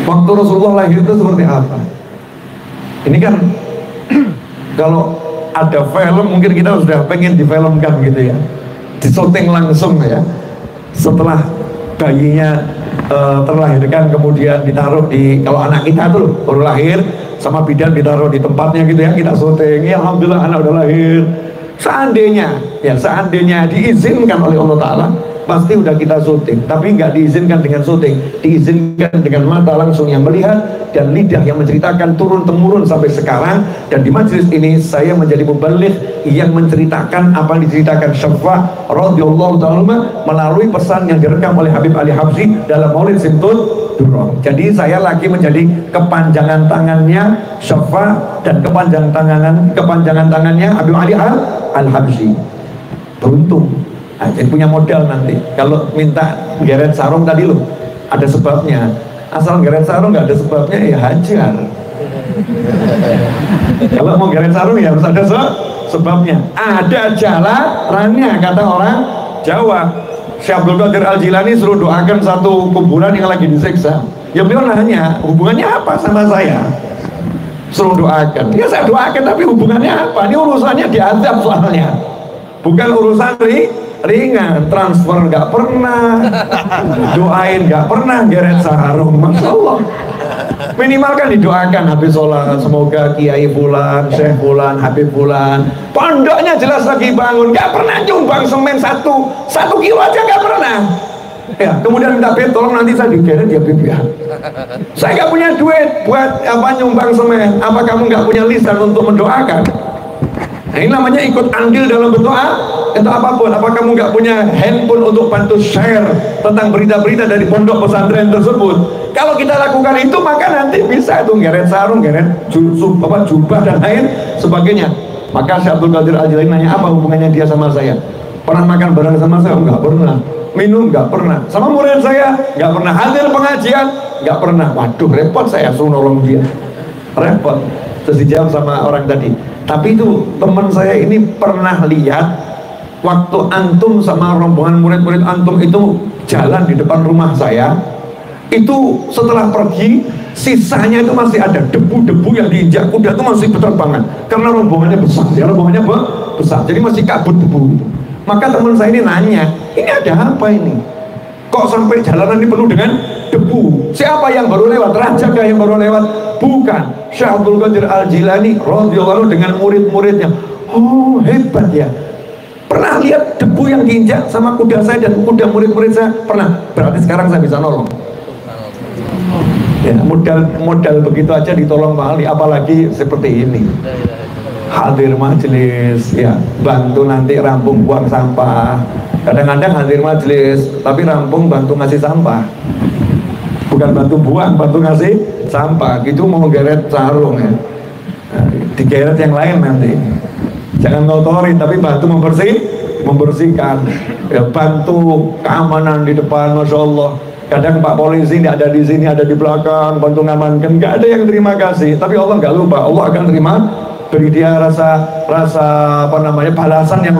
Waktu Rasulullah lahir itu seperti apa? Ini kan kalau ada film mungkin kita sudah pengen difilmkan gitu ya, disyuting langsung ya. Setelah bayinya terlahirkan kemudian ditaruh di, kalau anak kita tuh baru lahir sama bidan ditaruh di tempatnya gitu ya, kita syuting. Ya alhamdulillah anak udah lahir. Seandainya diizinkan oleh Allah Ta'ala, pasti udah kita syuting. Tapi nggak diizinkan dengan syuting, diizinkan dengan mata langsung yang melihat dan lidah yang menceritakan turun temurun sampai sekarang. Dan di majelis ini saya menjadi mubaligh yang menceritakan apa yang diceritakan Syaffa radhiyallahu ta'ala melalui pesan yang direkam oleh Habib Ali Habsyi dalam Maulid Simtud Durar. Jadi saya lagi menjadi kepanjangan tangannya Syaffa dan kepanjangan tangannya Habib Ali Al-Habsyi. Beruntung. Nah, jadi punya modal nanti. Kalau minta geret sarung tadi loh, ada sebabnya. Asal geret sarung nggak ada sebabnya ya hajar. Kalau mau geret sarung ya harus ada sebabnya. Ada jalannya, kata orang Jawa. Syekh Abdul Qadir Al-Jilani suruh doakan satu kuburan yang lagi disiksa. Ya beliau nanya, hubungannya apa sama saya? Suruh doakan. Ya saya doakan, tapi hubungannya apa? Ini urusannya diadab soalnya. Bukan urusan ringan, transfer nggak pernah, doain nggak pernah, geret sarung. Masya Allah. Minimal kan didoakan habis sholat, semoga Kiai Fulan, Syekh Fulan, Habib Fulan, pondoknya jelas lagi bangun, nggak pernah nyumbang semen satu kilo aja nggak pernah. Ya, kemudian minta Beb, tolong nanti saya digeret ya Beb ya. Saya nggak punya duit buat apa nyumbang semen. Apa kamu nggak punya lisan untuk mendoakan? Nah, ini namanya ikut andil dalam berdoa. Itu apapun. Apa kamu nggak punya handphone untuk bantu share tentang berita-berita dari pondok pesantren tersebut? Kalau kita lakukan itu, maka nanti bisa itu geret sarung, geret jubah dan lain sebagainya. Maka Syekh Abdul Qadir Al-Jilani nanya, apa hubungannya dia sama saya? Pernah makan bareng sama saya? Enggak pernah. Minum? Enggak pernah. Sama murid saya? Enggak pernah. Hadir pengajian? Enggak pernah. Waduh, repot, saya suruh nolong dia. Repot. Terus dijawab sama orang tadi, tapi itu teman saya ini pernah lihat waktu antum sama rombongan murid-murid antum itu jalan di depan rumah saya, itu setelah pergi sisanya itu masih ada debu-debu yang diinjak kuda itu masih berterbangan karena rombongannya besar, ya rombongannya besar, jadi masih kabut debu. Maka teman saya ini nanya, ini ada apa ini? Kok sampai jalanan ini penuh dengan debu? Siapa yang baru lewat? Raja kah yang baru lewat? Bukan, Syekh Abdul Qadir Al-Jilani radhiyallahu dengan murid-muridnya. Oh, hebat ya. Pernah lihat debu yang diinjak sama kuda saya dan kuda murid-murid saya? Pernah. Berarti sekarang saya bisa nolong. Ya, modal begitu aja ditolong Pak Ali, apalagi seperti ini. Hadir majelis, ya, bantu nanti rampung buang sampah. Kadang-kadang hadir majelis, tapi rampung bantu ngasih sampah. Bukan bantu buang, bantu ngasih sampah. Gitu mau geret sarung ya. Nah, digeret yang lain nanti. Jangan ngotorin, tapi bantu membersihkan. Ya, bantu keamanan di depan, masya Allah. Kadang Pak Polisi tidak ada di sini, ada di belakang, bantu ngamankan. Nggak ada yang terima kasih, tapi Allah nggak lupa. Allah akan terima, beri dia rasa apa namanya, balasan yang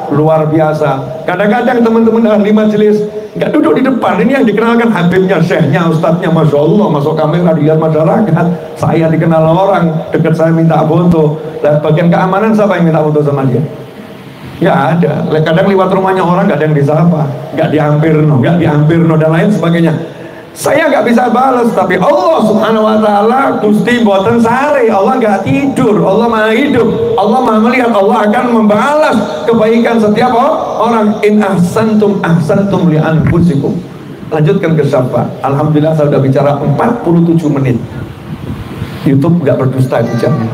luar biasa. Kadang-kadang teman-teman ahli majelis nggak duduk di depan, ini yang dikenalkan habibnya, syekhnya, ustadznya, masya Allah, masuk kamera dilihat masyarakat. Saya dikenal orang, dekat saya minta foto. Dan bagian keamanan siapa yang minta foto sama dia? Nggak ada. Kadang lewat rumahnya orang nggak ada yang disapa, nggak diampirno dan lain sebagainya. Saya nggak bisa balas, tapi Allah subhanahu wa ta'ala gusti boten sare. Allah nggak tidur, Allah maha hidup, Allah maha melihat, Allah akan membalas kebaikan setiap orang. In ahsantum ahsantum li anfusikum. Lanjutkan ke syafa. Alhamdulillah saya sudah bicara 47 menit. YouTube nggak berdusta itu jamnya.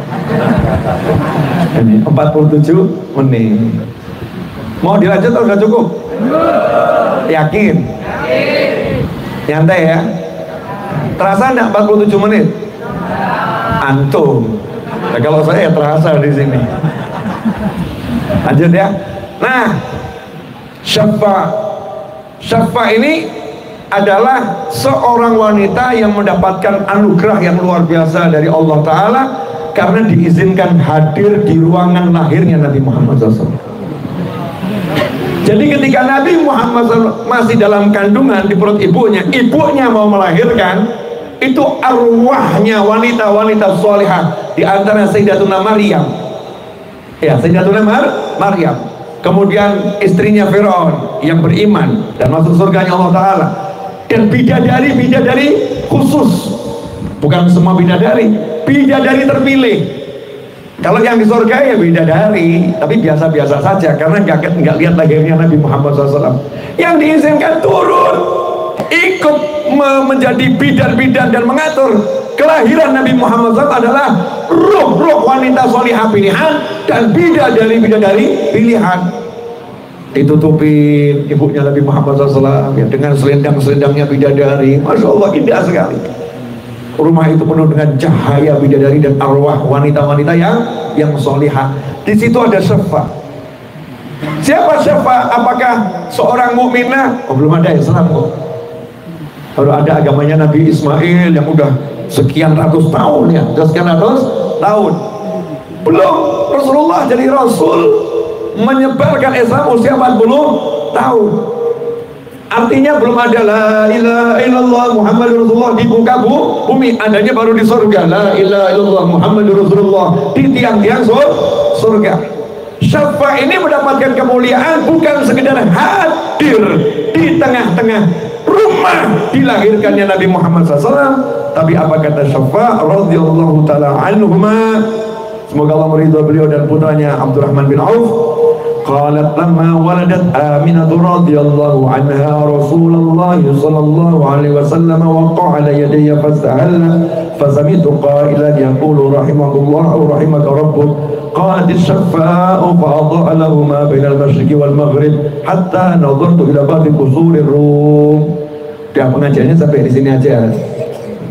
Ini 47 menit. Mau dilanjut atau sudah cukup? Yakin? Nyantai ya. Terasa enggak 47 menit? Antum. Nah, kalau saya terasa di sini. Lanjut ya. Nah, syafa ini adalah seorang wanita yang mendapatkan anugerah yang luar biasa dari Allah Ta'ala karena diizinkan hadir di ruangan lahirnya Nabi Muhammad SAW. Jadi ketika Nabi Muhammad SAW masih dalam kandungan di perut ibunya mau melahirkan, itu arwahnya wanita-wanita solihah, di antara Sayyidatuna Maryam, ya, Sayyidatuna Maryam, kemudian istrinya Firaun yang beriman dan masuk surganya Allah Ta'ala, dan bidadari khusus, bukan semua bidadari terpilih. Kalau yang di surga ya bidadari, tapi biasa-biasa saja karena nggak lihat lahirnya Nabi Muhammad SAW. Yang diizinkan turun ikut menjadi bidan-bidan dan mengatur kelahiran Nabi Muhammad SAW adalah ruh wanita solihah pilihan dan bidadari pilihan. Ditutupin ibunya Nabi Muhammad SAW ya, dengan selendang-selendangnya bidadari, masya Allah, indah sekali. Rumah itu penuh dengan cahaya bidadari dan arwah wanita-wanita yang solihah. Di situ ada syafa. Siapa syafa? Apakah seorang mukminah? Oh, belum ada Islam kok. Baru ada agamanya Nabi Ismail yang udah sekian ratus tahun ya, sekian ratus tahun. Belum Rasulullah jadi Rasul menyebarkan Islam usia 40 tahun. Artinya belum ada la ilaha illallah Muhammadur Rasulullah di muka bumi, adanya baru di surga. La ilaha illallah Muhammadur Rasulullah di tiang-tiang surga. Syafa ini mendapatkan kemuliaan bukan sekedar hadir di tengah-tengah rumah dilahirkannya Nabi Muhammad SAW, tapi apa kata Syafa radhiyallahu taala anhuma, semoga Allah meridhai beliau dan putranya Abdurrahman bin Auf. قالت لما ولدت آمنة رضي الله عنها رسول الله صلى الله عليه وسلم وقع على يدي فاستهل فسمعت قائلا يقول رحمه الله أو رحمك ربك قالت الشفاء فأضاء له ما بين المشرق والمغرب حتى نظرت إلى بعض قصور الروم. Ya, pengajiannya sampai di sini aja.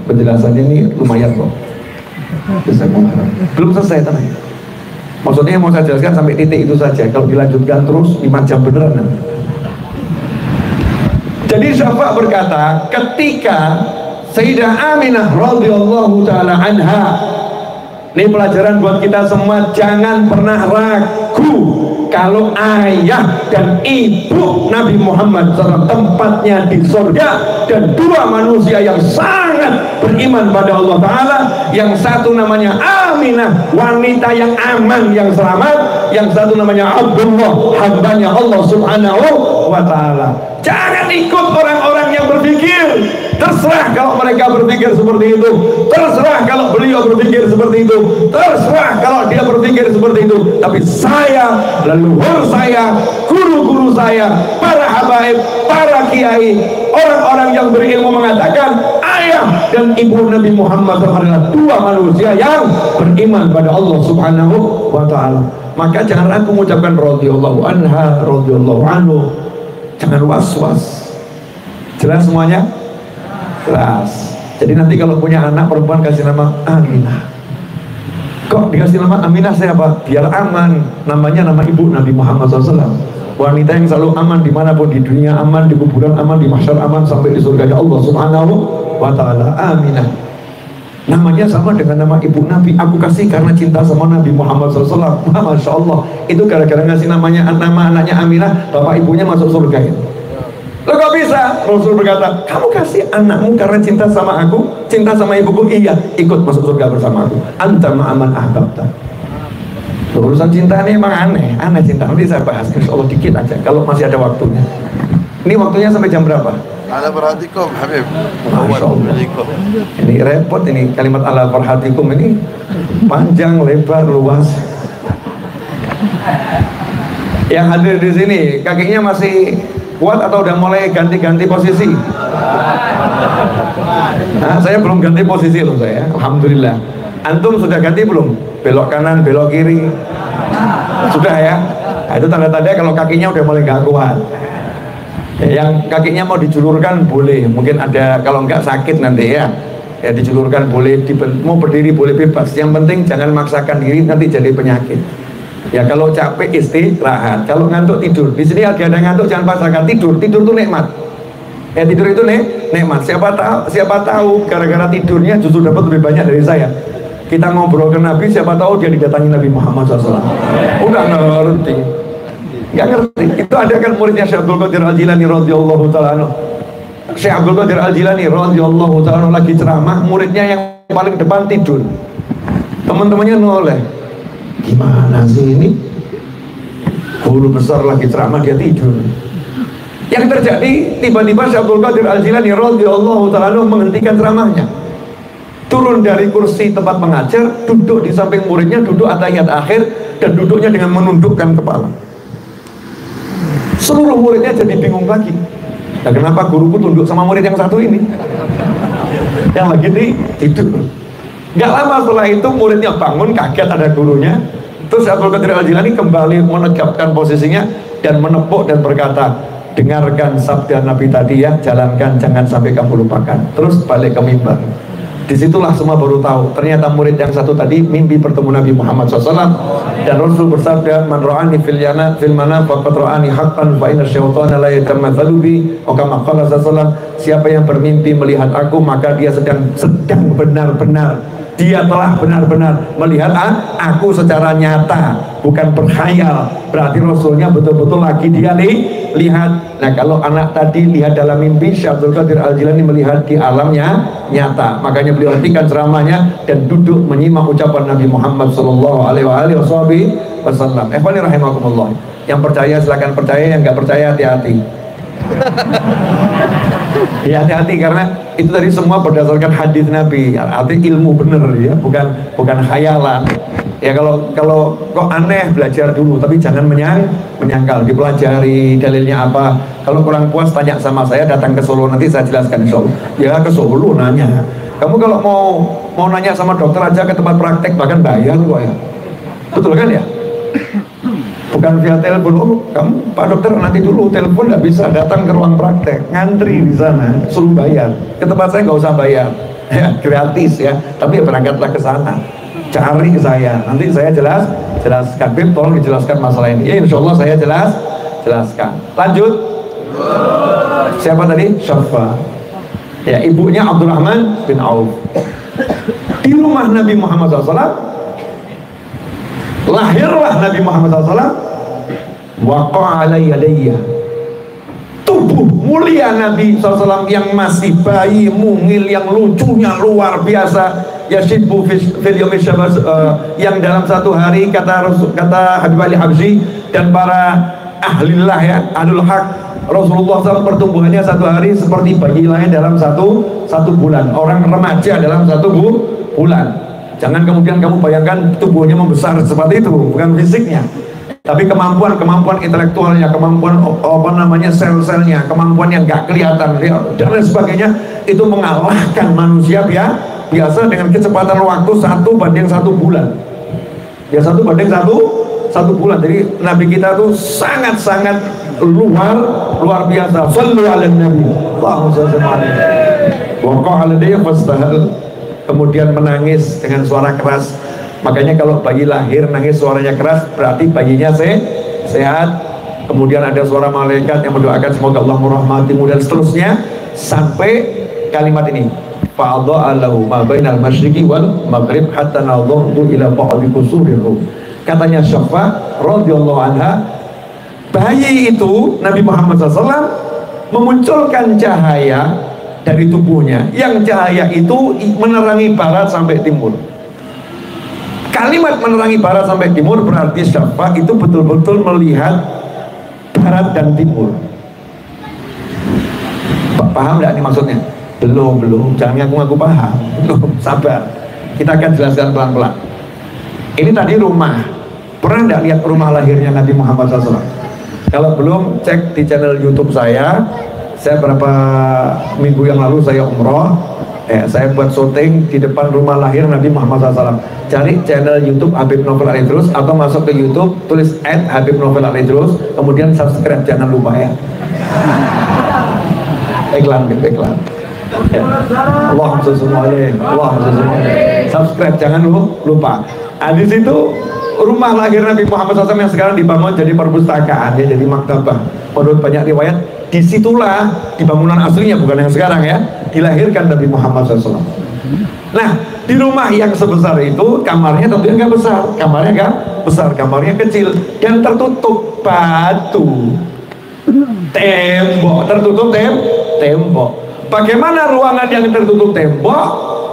Penjelasannya ini lumayan kok. Belum selesai tenang. Maksudnya mau saya jelaskan sampai titik itu saja. Kalau dilanjutkan terus 5 jam beneran. Jadi Syafa' berkata, ketika Sayyidah Aminah radhiyallahu taala anha, ini pelajaran buat kita semua, jangan pernah ragu kalau ayah dan ibu Nabi Muhammad SAW tempatnya di surga, dan dua manusia yang sangat beriman pada Allah Ta'ala, yang satu namanya Aminah, wanita yang aman, yang selamat, yang satu namanya Abdullah, hambanya Allah Subhanahu wa Ta'ala. Jangan ikut orang-orang yang berpikir, terserah kalau mereka berpikir seperti itu, terserah kalau beliau berpikir seperti itu, terserah kalau dia berpikir seperti itu. Tapi saya, leluhur saya, guru-guru saya, para habaib, para kiai, orang-orang yang berilmu mengatakan ayah dan ibu Nabi Muhammad adalah dua manusia yang beriman pada Allah Subhanahu wa Ta'ala. Maka jangan ragu mengucapkan radhiyallahu anha, radhiyallahu anhu. Jangan was-was. Jelas semuanya? Jelas. Jadi nanti kalau punya anak perempuan kasih nama Aminah. Kok dikasih nama Aminah siapa? Biar aman. Namanya nama ibu Nabi Muhammad SAW. Wanita yang selalu aman dimanapun, di dunia aman, di kuburan aman, di mahsyar aman, sampai di surganya Allah Subhanahu wa Ta'ala. Aminah. Namanya sama dengan nama ibu Nabi. Aku kasih karena cinta sama Nabi Muhammad SAW. Masya Allah. Itu gara-gara ngasih nama anaknya Aminah, bapak ibunya masuk surga itu. Lo kok bisa? Rasul berkata, kamu kasih anakmu karena cinta sama aku, cinta sama ibuku. Iya, ikut masuk surga bersama aku. Anta ma'aman ahbabta. Urusan cinta ini emang aneh cinta. Nanti saya bahas, insya Allah dikit aja kalau masih ada waktunya. Ini waktunya sampai jam berapa? Ala farhatikum Habib. Masya Allah. Ini repot ini kalimat ala farhatikum ini, panjang, lebar, luas. Yang hadir di sini kakinya masih kuat atau udah mulai ganti-ganti posisi? Nah, saya belum ganti posisi loh saya. Alhamdulillah. Antum sudah ganti belum? Belok kanan, belok kiri. Sudah ya? Nah, itu tanda-tanda kalau kakinya udah mulai gak kuat. Yang kakinya mau dijulurkan boleh, mungkin ada, kalau enggak sakit nanti ya dijulurkan boleh, mau berdiri boleh bebas. Yang penting jangan maksakan diri, nanti jadi penyakit. Ya kalau capek istirahat, kalau ngantuk tidur. Di sini ada ngantuk jangan paksakan tidur. Tidur itu nikmat. Tidur itu nikmat. Siapa tahu gara-gara tidurnya justru dapat lebih banyak dari saya. Kita ngobrol ke Nabi, siapa tahu dia didatangi Nabi Muhammad SAW. Udah ngerti. Nggak ngerti. Itu ada kan muridnya Syekh Abdul Qadir Al-Jilani radhiyallahu ta'ala anhu. Syekh Abdul Qadir Al-Jilani radhiyallahu ta'ala anhu lagi ceramah, muridnya yang paling depan tidur. Teman-temannya noleh. Gimana sih ini? Guru besar lagi ceramah dia tidur. Yang terjadi tiba-tiba Syekh Abdul Qadir Al-Jilani radhiyallahu ta'ala anhu menghentikan ceramahnya. Turun dari kursi tempat mengajar, duduk di samping muridnya, duduk atahiyat akhir, dan duduknya dengan menundukkan kepala. Seluruh muridnya jadi bingung lagi. Nah, kenapa guruku tunduk sama murid yang satu ini? Yang lagi tidur. Gak lama setelah itu muridnya bangun, kaget ada gurunya. Terus Abdul Qadir Al-Jilani kembali menegakkan posisinya dan menepuk dan berkata, dengarkan sabda Nabi tadi ya, jalankan, jangan sampai kamu lupakan. Terus balik ke mimbar. Disitulah semua baru tahu, ternyata murid yang satu tadi mimpi bertemu Nabi Muhammad SAW. Dan Rasul bersabda, man ra'ani fil manam faqad ra'ani haqqan fa inna syaitana la yatamatsalu bi. Kama qala sallallahu, siapa yang bermimpi melihat aku, maka dia sedang benar-benar, dia telah benar-benar melihat aku secara nyata, bukan berkhayal. Berarti Rasulnya betul-betul lagi dia lihat. Nah, kalau anak tadi lihat dalam mimpi, Syekh Abdul Qadir Al-Jilani melihat di alamnya nyata. Makanya beliau hentikan ceramahnya dan duduk menyimak ucapan Nabi Muhammad sallallahu alaihi wasallam. Ikhwani rahimakumullah. Yang percaya silakan percaya, yang nggak percaya hati-hati. Ya hati-hati, karena itu tadi semua berdasarkan hadis Nabi. Artinya ilmu bener ya, bukan khayalan. Ya kalau kok aneh, belajar dulu, tapi jangan menyangkal, dipelajari dalilnya apa. Kalau kurang puas tanya sama saya, datang ke Solo, nanti saya jelaskan insyaallah. Ya ke Solo nanya. Kamu kalau mau nanya sama dokter aja ke tempat praktek bahkan bayar kok ya. Betul kan ya? Bukan via telepon. Oh, kamu Pak Dokter nanti dulu telepon, nggak bisa, datang ke ruang praktek, ngantri di sana, suruh bayar. Ke tempat saya nggak usah bayar, ya gratis ya. Tapi berangkatlah ke sana. cari saya, nanti saya jelaskan. Bib, tolong dijelaskan masalah ini. Ya, insya Allah saya jelaskan. Lanjut. Siapa tadi? Syafa. Ya, ibunya Abdurrahman bin Auf. Di rumah Nabi Muhammad SAW lahirlah Nabi Muhammad SAW. Waqa ala yadayya, tubuh mulia Nabi SAW yang masih bayi mungil, yang lucunya luar biasa. Yashibu fil yawmi syabaz, yang dalam satu hari kata Habib Ali Habsyi dan para ahlillah ya, ahlul haq, Rasulullah SAW pertumbuhannya satu hari seperti bayi lain dalam satu bulan, orang remaja dalam satu bulan. Jangan kemudian kamu bayangkan tubuhnya membesar seperti itu, bukan fisiknya, tapi kemampuan intelektualnya, kemampuan sel-selnya, kemampuan yang gak kelihatan dan lain sebagainya, itu mengalahkan manusia biasa dengan kecepatan waktu 1 banding 1 bulan. Ya, 1 banding 1 bulan. Jadi Nabi kita tuh sangat-sangat luar biasa. Sallu ala Nabi. Allahumma shalli alaihi. Wa qala dia fastahal, kemudian menangis dengan suara keras. Makanya kalau bayi lahir nangis suaranya keras, berarti bayinya sehat. Kemudian ada suara malaikat yang mendoakan semoga Allah merahmatimu dan seterusnya, sampai kalimat ini, fa'adha'a lahu ma bainal masyriqi wal maghrib hatta nadhartu ila ba'di qusurihum. Katanya Syafa radhiyallahu anha, bayi itu Nabi Muhammad SAW memunculkan cahaya dari tubuhnya, yang cahaya itu menerangi barat sampai timur. Kalimat menerangi barat sampai timur berarti Syafa itu betul-betul melihat barat dan timur. Paham nggak ini maksudnya? Belum, jangan ngaku paham. Belum, sabar. Kita akan jelaskan pelan-pelan. Ini tadi rumah. Pernah nggak lihat rumah lahirnya Nabi Muhammad SAW? Kalau belum, cek di channel YouTube saya. Saya berapa minggu yang lalu saya umroh, saya buat syuting di depan rumah lahir Nabi Muhammad SAW. Cari channel YouTube Habib Novel Alidrus atau masuk ke YouTube, tulis @Habib Novel Alidrus, kemudian subscribe, jangan lupa ya. Iklan. Ya. Allahumma sholli alaihi. Subscribe, jangan lupa. Di situ rumah lahir Nabi Muhammad SAW yang sekarang dibangun jadi perpustakaan, ya, jadi maktabah. Menurut banyak riwayat, disitulah di bangunan aslinya, bukan yang sekarang ya, dilahirkan Nabi Muhammad SAW. Nah, di rumah yang sebesar itu, kamarnya tentunya nggak besar, kamarnya kecil dan tertutup batu, tembok, tertutup tembok. Bagaimana ruangan yang tertutup tembok?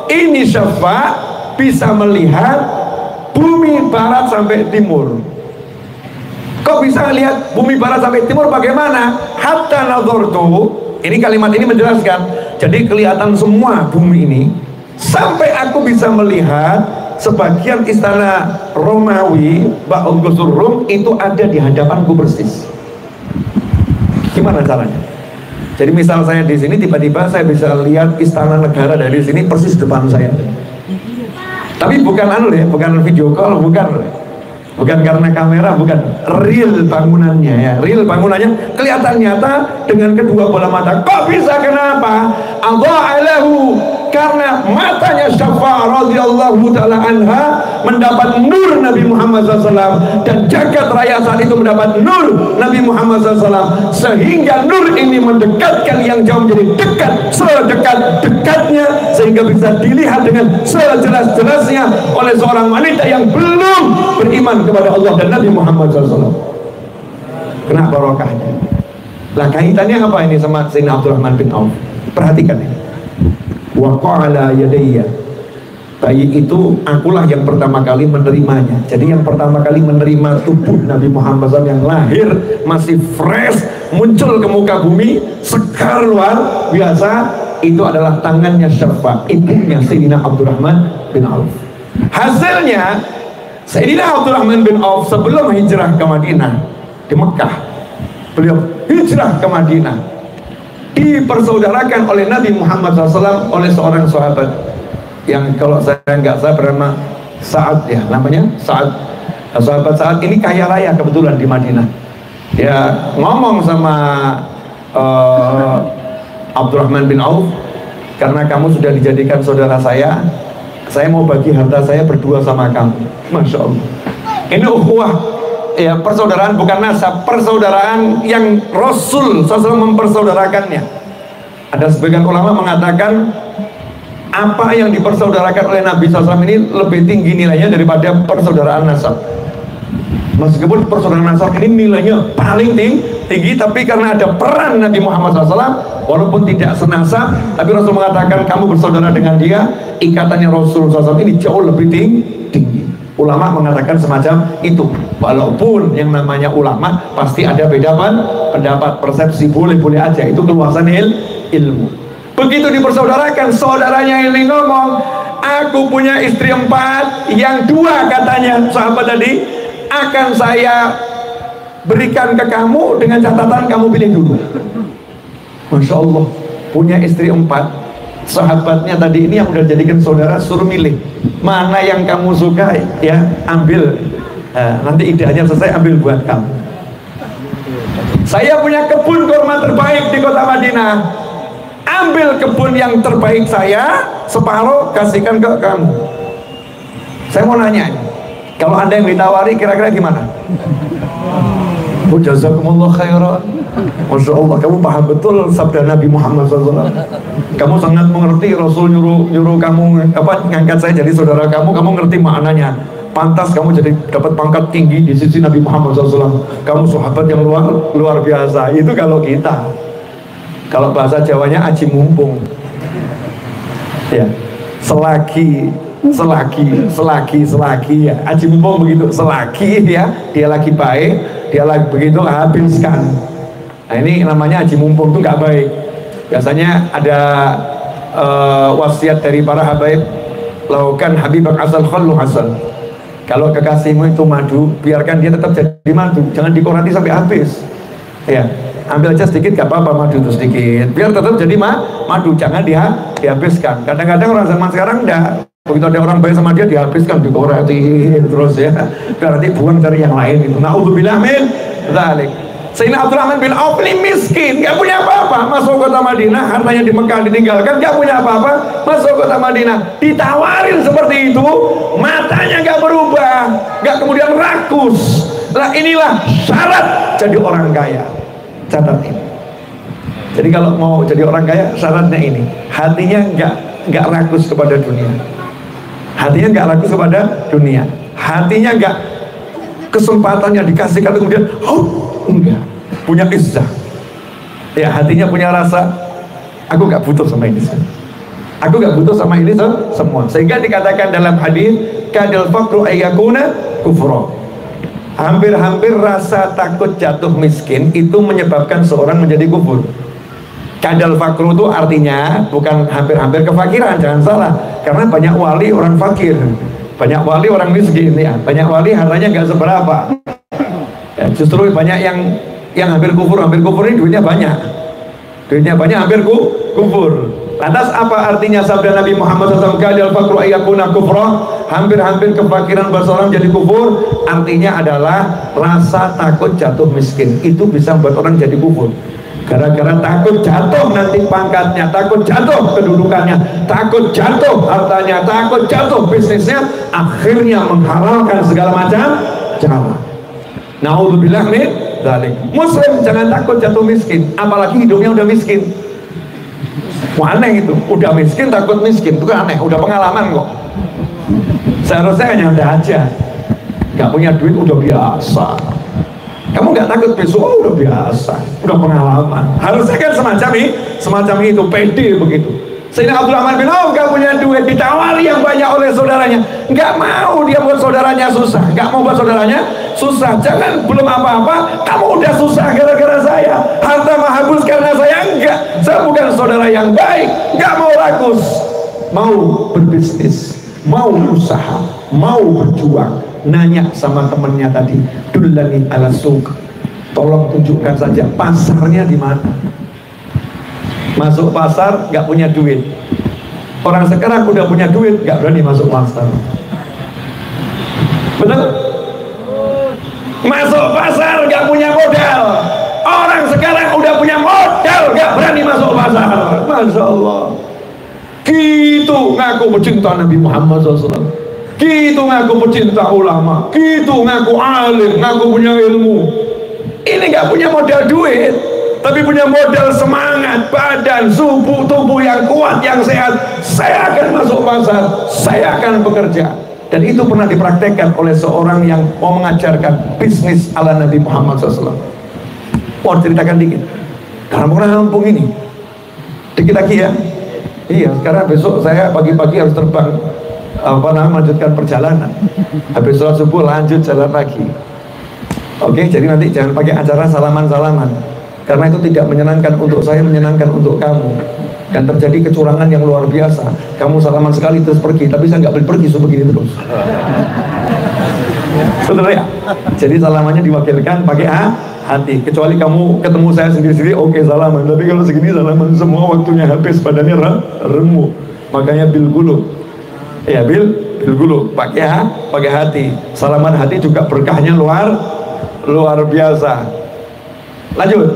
Ini Syafa bisa melihat bumi barat sampai timur. Kok bisa lihat bumi barat sampai timur? Bagaimana? Hatta nadhartu. Ini kalimat ini menjelaskan. Jadi kelihatan semua bumi ini, sampai aku bisa melihat sebagian istana Romawi, Ba'ul Qusur Rum itu ada di hadapanku persis. Gimana caranya? Jadi misal saya di sini, tiba-tiba saya bisa lihat istana negara dari sini persis depan saya. Tapi bukan bukan video call, bukan karena kamera, bukan, real bangunannya ya, real bangunannya kelihatan nyata dengan kedua bola mata. Kok bisa? Kenapa? Adha'alahu, karena matanya Syafa radhiyallahu ta'ala anha mendapat nur Nabi Muhammad SAW, dan jagat raya saat itu mendapat nur Nabi Muhammad SAW, sehingga nur ini mendekatkan yang jauh menjadi dekat, sedekat-dekatnya, sehingga bisa dilihat dengan sejelas-jelasnya oleh seorang wanita yang belum beriman kepada Allah dan Nabi Muhammad SAW. Kena barokahnya. Lah kaitannya apa ini sama Sayyidina Abdurrahman bin Auf? Perhatikan ini. Wa qala yadayya, bayi itu akulah yang pertama kali menerimanya. Jadi yang pertama kali menerima tubuh Nabi Muhammad SAW yang lahir masih fresh, muncul ke muka bumi, segar luar biasa, itu adalah tangannya Syafa, ibunya Sayyidina Abdurrahman bin Auf. Hasilnya Sayyidina Abdurrahman bin Auf sebelum hijrah ke Madinah, di Mekah beliau hijrah ke Madinah, dipersaudarakan oleh Nabi Muhammad SAW oleh seorang sahabat yang kalau saya nggak salah bernama Sa'ad ya, namanya Sa'ad. Nah, sahabat Sa'ad ini kaya raya kebetulan di Madinah. Dia ngomong sama Abdurrahman bin Auf, karena kamu sudah dijadikan saudara saya saya mau bagi harta saya berdua sama kamu. Masya Allah. Ini ukhuwah, ya, persaudaraan bukan nasab, persaudaraan yang Rasul SAW mempersaudarakannya. Ada sebagian ulama mengatakan apa yang dipersaudarakan oleh Nabi SAW ini lebih tinggi nilainya daripada persaudaraan nasab. Meskipun persaudaraan nasab ini nilainya paling tinggi, tapi karena ada peran Nabi Muhammad SAW, walaupun tidak senasab, tapi Rasul mengatakan kamu bersaudara dengan dia, ikatannya Rasul SAW ini jauh lebih tinggi. Ulama mengatakan semacam itu. Walaupun yang namanya ulama pasti ada beda pendapat, persepsi, boleh-boleh aja, itu keluasan ilmu. Begitu dipersaudarakan, saudaranya ini ngomong, aku punya istri 4, yang 2 katanya sahabat tadi akan saya berikan ke kamu dengan catatan kamu pilih dulu. Masya Allah, punya istri 4, sahabatnya tadi ini yang udah jadikan saudara suruh milih mana yang kamu suka, ya ambil, nanti idahnya selesai ambil buat kamu. Saya punya kebun kurma terbaik di kota Madinah, ambil kebun yang terbaik saya, separuh kasihkan ke kamu. Saya mau nanya, kalau anda yang ditawari kira-kira gimana? Jazakumullah khairan. Masya Allah, kamu paham betul sabda Nabi Muhammad SAW. Kamu sangat mengerti Rasul nyuruh kamu ngangkat saya jadi saudara kamu ngerti maknanya. Pantas kamu jadi dapat pangkat tinggi di sisi Nabi Muhammad SAW. Kamu sahabat yang luar biasa. Itu kalau kita. Kalau bahasa Jawanya aji mumpung. Ya, selagi ya, aji mumpung begitu, selagi ya dia lagi baik, dia lagi begitu habiskan. Nah ini namanya aji mumpung, itu nggak baik. Biasanya ada wasiat dari para habaib, lakukan habibak asal khallu asal. Kalau kekasihmu itu madu, biarkan dia tetap jadi madu, jangan dikorati sampai habis. Ya, ambil aja sedikit gak apa-apa, madu itu sedikit, biar tetap jadi madu, jangan dihabiskan. Kadang-kadang orang zaman sekarang enggak. Begitu ada orang baik sama dia dihabiskan, dikorati terus ya. Berarti buang cari yang lain itu. Na'udzubillah min dzalik. Sayyidina Abdurrahman bin Auf ini miskin, gak punya apa-apa, masuk kota Madinah, hartanya di Mekah ditinggalkan, gak punya apa-apa, masuk kota Madinah, ditawarin seperti itu, matanya gak berubah, gak kemudian rakus. Nah inilah syarat jadi orang kaya. Catat ini. Jadi kalau mau jadi orang kaya, syaratnya ini, hatinya gak rakus kepada dunia. Hatinya nggak rakus kepada dunia, hatinya nggak kesempatannya dikasihkan kemudian enggak, punya izzah ya, hatinya punya rasa aku nggak butuh sama ini, aku nggak butuh sama ini semua, sehingga dikatakan dalam hadis kadal faqru ayyakuna kufra, hampir-hampir rasa takut jatuh miskin itu menyebabkan seorang menjadi kufur. Kadal fakru itu artinya bukan hampir-hampir kefakiran, jangan salah, karena banyak wali orang fakir, banyak wali orang miskin ya, banyak wali hartanya nggak seberapa ya, justru banyak yang hampir kufur ini duitnya banyak hampir kufur. Lantas apa artinya sabda Nabi Muhammad SAW, kadal fakru ayyakuna kufra, hampir-hampir kefakiran seorang jadi kufur, artinya adalah rasa takut jatuh miskin itu bisa membuat orang jadi kufur. Gara-gara takut jatuh nanti pangkatnya, takut jatuh kedudukannya, takut jatuh hartanya, takut jatuh bisnisnya, akhirnya menghalalkan segala macam cara. Na'udzubillah min dzalik. Muslim jangan takut jatuh miskin, apalagi hidupnya udah miskin. Wah, aneh itu, udah miskin takut miskin, itu kan aneh, udah pengalaman kok. Seharusnya hanya udah aja, nggak punya duit udah biasa. Kamu nggak takut besok, udah biasa, udah pengalaman. Harusnya kan semacam itu, pede begitu. Sayyidina Abdurrahman bin Auf nggak punya duit, ditawari yang banyak oleh saudaranya, nggak mau dia buat saudaranya susah, nggak mau buat saudaranya susah. Jangan belum apa-apa, kamu udah susah gara-gara saya. Harta mahabus karena saya enggak. Saya bukan saudara yang baik, nggak mau rakus, mau berbisnis, mau usaha, mau berjuang. Nanya sama temennya tadi, dullani ala suq, tolong tunjukkan saja pasarnya di mana. Masuk pasar nggak punya duit, orang sekarang udah punya duit nggak berani masuk pasar. Betul? Masuk pasar nggak punya modal, orang sekarang udah punya modal nggak berani masuk pasar. Masya Allah. gitu ngaku pecinta Nabi Muhammad SAW, gitu ngaku pecinta ulama, gitu ngaku alim, ngaku punya ilmu. Ini nggak punya modal duit, tapi punya modal semangat, badan, tubuh yang kuat, yang sehat. Saya akan masuk pasar, saya akan bekerja. Dan itu pernah dipraktekkan oleh seorang yang mau mengajarkan bisnis ala Nabi Muhammad SAW. Mau ceritakan dikit, karena pernah kampung ini dikit lagi ya. Iya, sekarang besok saya pagi-pagi harus terbang melanjutkan perjalanan. Habis sholat subuh lanjut jalan lagi. Oke, jadi nanti jangan pakai acara salaman-salaman, karena itu tidak menyenangkan untuk saya, menyenangkan untuk kamu. Dan terjadi kecurangan yang luar biasa. Kamu salaman sekali terus pergi, tapi saya nggak boleh pergi, so begini terus. Betul ya? Jadi salamannya diwakilkan pakai hati. Kecuali kamu ketemu saya sendiri-sendiri, oke salaman. Tapi kalau segini salaman semua waktunya habis, badannya remuk. Makanya bil gulu. Ya bil gulu. Pakai hati. Salaman hati juga berkahnya luar biasa. Lanjut.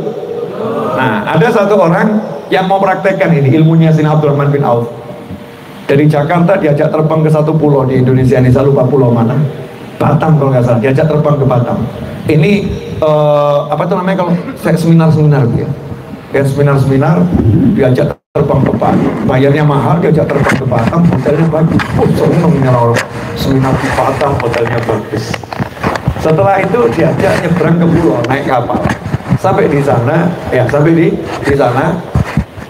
Nah, ada satu orang yang mau praktekkan ini ilmunya Sayyidina Abdurrahman bin Auf. Dari Jakarta diajak terbang ke satu pulau di Indonesia ini, saya lupa pulau mana. Batam kalau nggak salah, diajak terbang ke Batam. Ini apa itu namanya kalau seminar-seminar gitu ya. Kayak seminar-seminar diajak terbang ke Batam. Bayarnya mahal, diajak terbang ke Batam, hotelnya bagus. Seneng orang seminar di Batam, hotelnya bagus. Setelah itu diajak nyebrang ke pulau, naik kapal. Sampai di sana, sampai di sana,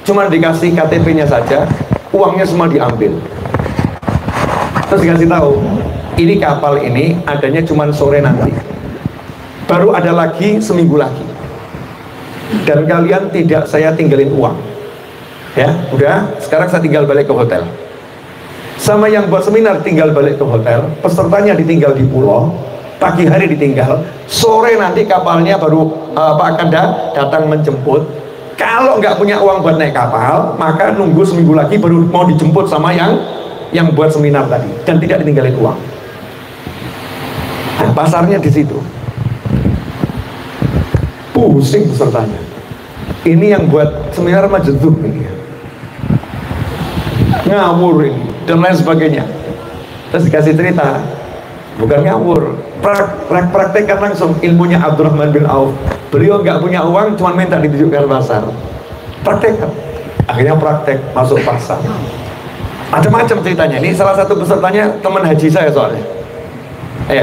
cuma dikasih KTP-nya saja, uangnya semua diambil. Terus dikasih tahu, ini kapal ini adanya cuma sore nanti, baru ada lagi seminggu lagi, dan kalian tidak saya tinggalin uang. Ya, udah, sekarang saya tinggal balik ke hotel. Sama yang buat seminar tinggal balik ke hotel, pesertanya ditinggal di pulau. Pagi hari ditinggal, sore nanti kapalnya baru akan datang menjemput. Kalau nggak punya uang buat naik kapal, maka nunggu seminggu lagi baru mau dijemput sama yang buat seminar tadi, dan tidak ditinggalin uang. Nah, pasarnya di situ. Pusing pesertanya. Ini yang buat seminar majedub ini, ngawur ini dan lain sebagainya. Terus dikasih cerita, bukan ngawur, praktekkan langsung ilmunya Abdurrahman bin Auf. Beliau nggak punya uang, cuma minta ditunjukkan pasar. Praktekkan. Akhirnya praktek, masuk pasar. Macam-macam ceritanya. Ini salah satu pesertanya teman haji saya soalnya.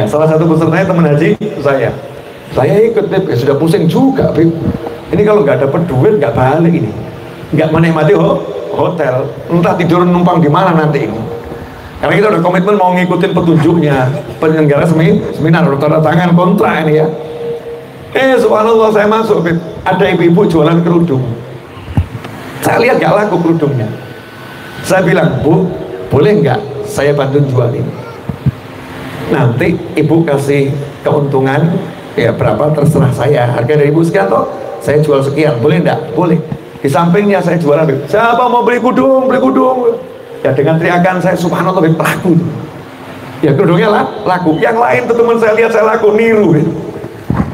Salah satu pesertanya teman haji saya. Saya ikut, Bib. Sudah pusing juga, Bib. Ini kalau nggak dapat duit, nggak balik ini. Nggak menikmati hotel. Entah tidur numpang di mana nanti ini. Karena kita udah komitmen mau ngikutin petunjuknya penyelenggara seminar, tanda tangan kontrak ini ya. Subhanallah, saya masuk, Bib. Ada ibu-ibu jualan kerudung. Saya lihat gak laku kerudungnya. Saya bilang, Bu, boleh nggak saya bantu jualin? Nanti ibu kasih keuntungan ya berapa terserah saya. Harga dari ibu sekian toh, saya jual sekian. Boleh nggak? Boleh. Di sampingnya saya jualan, Bib. Siapa mau beli kudung? Beli kudung. Ya dengan teriakan saya, subhanallah, Bib, laku. Ya kerudungnya laku. Yang lain tuh teman saya lihat saya laku, niru.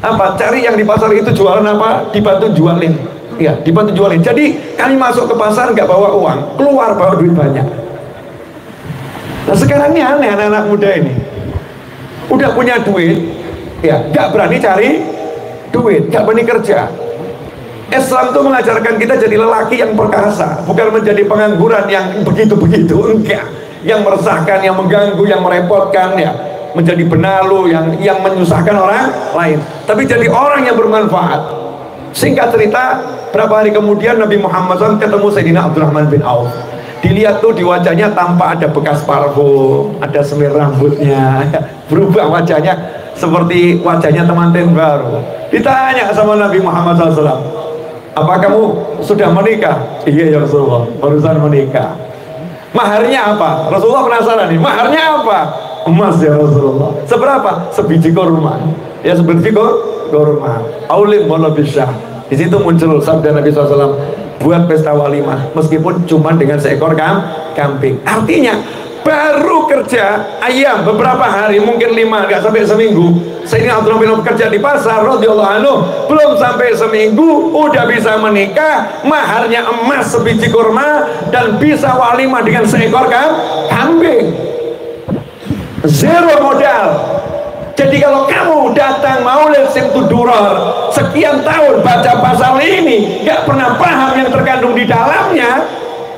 Apa? Cari yang di pasar itu jualan apa? Dibantu jualin. Ya, dibantu jualin. Jadi kami masuk ke pasar nggak bawa uang, keluar bawa duit banyak. Nah sekarang ini aneh anak-anak muda ini. Udah punya duit, ya nggak berani cari duit, nggak berani kerja. Islam itu mengajarkan kita jadi lelaki yang perkasa, bukan menjadi pengangguran yang begitu-begitu, enggak, yang meresahkan, yang mengganggu, yang merepotkan, ya, menjadi benalu, yang menyusahkan orang lain, tapi jadi orang yang bermanfaat. Singkat cerita, berapa hari kemudian Nabi Muhammad SAW ketemu Sayyidina Abdurrahman bin Auf. Dilihat tuh di wajahnya tanpa ada bekas parfum, ada semir rambutnya, berubah wajahnya seperti wajahnya temanten baru. Ditanya sama Nabi Muhammad SAW, apa kamu sudah menikah? Iya ya Rasulullah, barusan menikah. Maharnya apa? Rasulullah penasaran nih, maharnya apa? Emas ya Rasulullah. Seberapa? Sebiji kurma. Ya sebiji kurma. Aulim wala bisyah. Di situ muncul sabda Nabi SAW, buat pesta walimah meskipun cuma dengan seekor kambing. Artinya baru kerja ayam beberapa hari, mungkin 5, nggak sampai seminggu. Sayyidina Abdurrahman bin Auf kerja di pasar radhiyallahu anhu, belum sampai seminggu udah bisa menikah, maharnya emas sebiji kurma, dan bisa walimah dengan seekor kambing. Zero modal. Jadi kalau kamu datang maulid Simtuduror sekian tahun baca pasal ini, nggak pernah paham yang terkandung di dalamnya,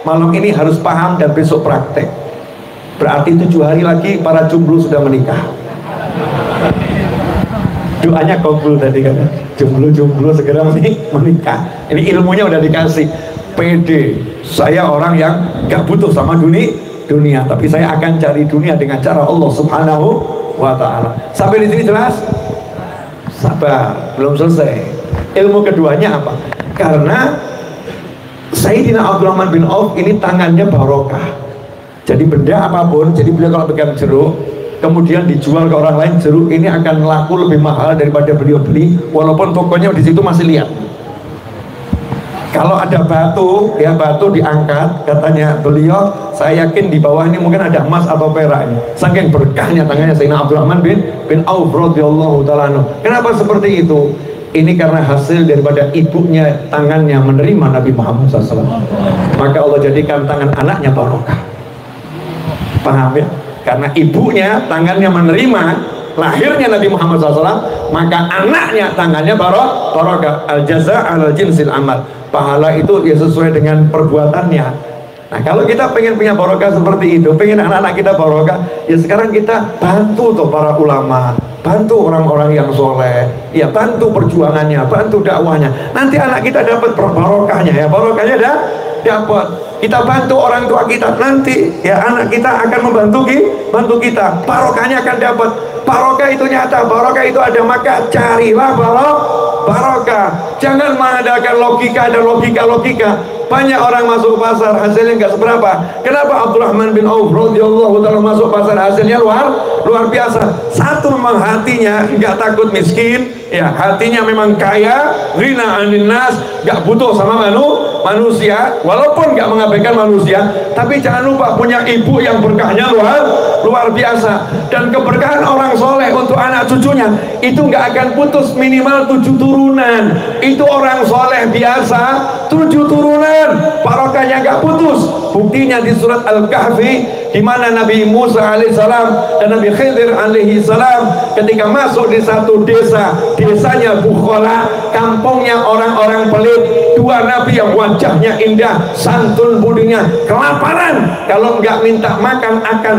malam ini harus paham dan besok praktek. Berarti 7 hari lagi para jomblo sudah menikah. Doanya kabul tadi kan, jomblo segera menikah. Ini ilmunya udah dikasih. PD, saya orang yang nggak butuh sama dunia, tapi saya akan cari dunia dengan cara Allah Subhanahu wa ta'ala. Sampai di sini jelas? Sabar, belum selesai. Ilmu keduanya apa? Karena Sayyidina Abdurrahman bin Auf ini tangannya barokah. Jadi benda apapun, jadi beliau kalau pegang jeruk kemudian dijual ke orang lain, jeruk ini akan laku lebih mahal daripada beliau beli, walaupun tokonya di situ masih lihat. Kalau ada batu, ya batu diangkat, katanya beliau, saya yakin di bawah ini mungkin ada emas atau perak ini. Saking berkahnya tangannya Sayyidina Abdurrahman bin Auf radhiyallahu ta'ala anhu. Kenapa seperti itu? Ini karena hasil daripada ibunya tangannya menerima Nabi Muhammad SAW. Maka Allah jadikan tangan anaknya barokah. Paham ya? Karena ibunya tangannya menerima lahirnya Nabi Muhammad SAW, maka anaknya tangannya barokah. Al jaza al jinsil amal. Pahala itu ya sesuai dengan perbuatannya. Nah kalau kita pengen punya barokah seperti itu, pengen anak-anak kita barokah, ya sekarang kita bantu tuh para ulama, bantu orang-orang yang soleh, ya bantu perjuangannya, bantu dakwahnya. Nanti anak kita dapat barokahnya, ya barokahnya dapat. Kita bantu orang tua kita, nanti ya anak kita akan membantu kita, barokahnya akan dapat. Barokah itu nyata, barokah itu ada, maka carilah barokah. Jangan mengadakan logika dan logika. Banyak orang masuk pasar hasilnya nggak seberapa. Kenapa Abdurrahman bin Auf radhiyallahu ta'ala masuk pasar hasilnya luar biasa? Satu, memang hatinya nggak takut miskin, ya hatinya memang kaya, ghina 'anil nas, nggak butuh sama manusia, walaupun nggak mengabaikan manusia, tapi jangan lupa punya ibu yang berkahnya luar biasa. Dan keberkahan orang soleh untuk anak cucunya itu nggak akan putus, minimal 7 turunan. Itu orang soleh biasa 7 turunan, barokahnya nggak putus. Buktinya di surat Al-Kahfi, di mana Nabi Musa alaihissalam dan Nabi Khidir alaihissalam ketika masuk di satu desanya Bukhola, kampungnya orang-orang pelit, 2 nabi yang wajahnya indah, santun budinya, kelaparan, kalau nggak minta makan akan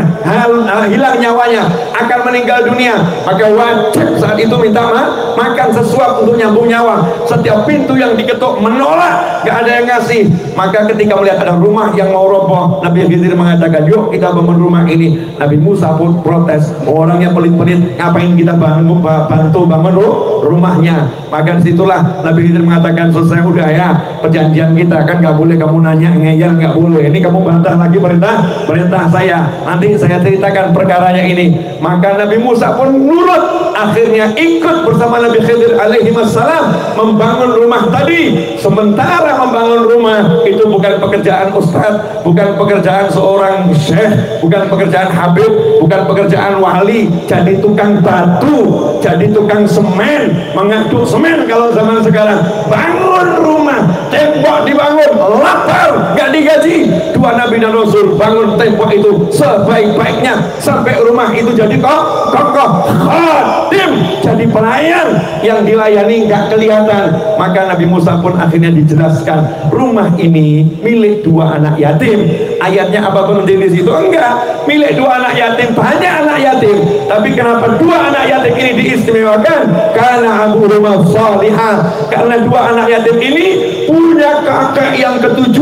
hilang nyawanya, akan meninggal dunia, maka wajib saat itu minta makan sesuap untuk nyambung nyawa. Setiap pintu yang diketuk menolak, nggak ada yang ngasih. Maka ketika melihat ada rumah yang mau roboh, Nabi Khidir mengatakan, yuk kita bangun rumah ini. Nabi Musa pun protes, orangnya pelit-pelit, ngapain kita bantu bangun rumahnya. Maka disitulah Nabi Khidir mengatakan, selesai udah ya perjanjian kita, kan nggak boleh kamu nanya ngeyel, nggak boleh, ini kamu bantah lagi perintah saya, nanti saya ceritakan perkaranya ini. Maka Nabi Musa pun nurut, akhirnya ikut bersama Nabi Khidir alaihi wassalam membangun rumah tadi. Sementara membangun rumah itu bukan pekerjaan ustadz, bukan pekerjaan seorang syekh, bukan pekerjaan habib, bukan pekerjaan wali. Jadi tukang batu, jadi tukang semen, mengaduk semen kalau zaman sekarang. Bangun rumah, tembok dibangun, lapar, gak digaji. 2 nabi dan rasul bangun tembok itu sebaik-baiknya sampai rumah itu jadi kokoh, khadim, jadi pelayan yang dilayani gak kelihatan. Maka Nabi Musa pun akhirnya dijelaskan, rumah ini milik 2 anak yatim. Ayatnya apa penting di situ? Enggak, milik 2 anak yatim, banyak anak yatim. Tapi kenapa 2 anak yatim ini diistimewakan? Karena abu rumah salihah, karena 2 anak yatim ini punya kakek yang ke-7,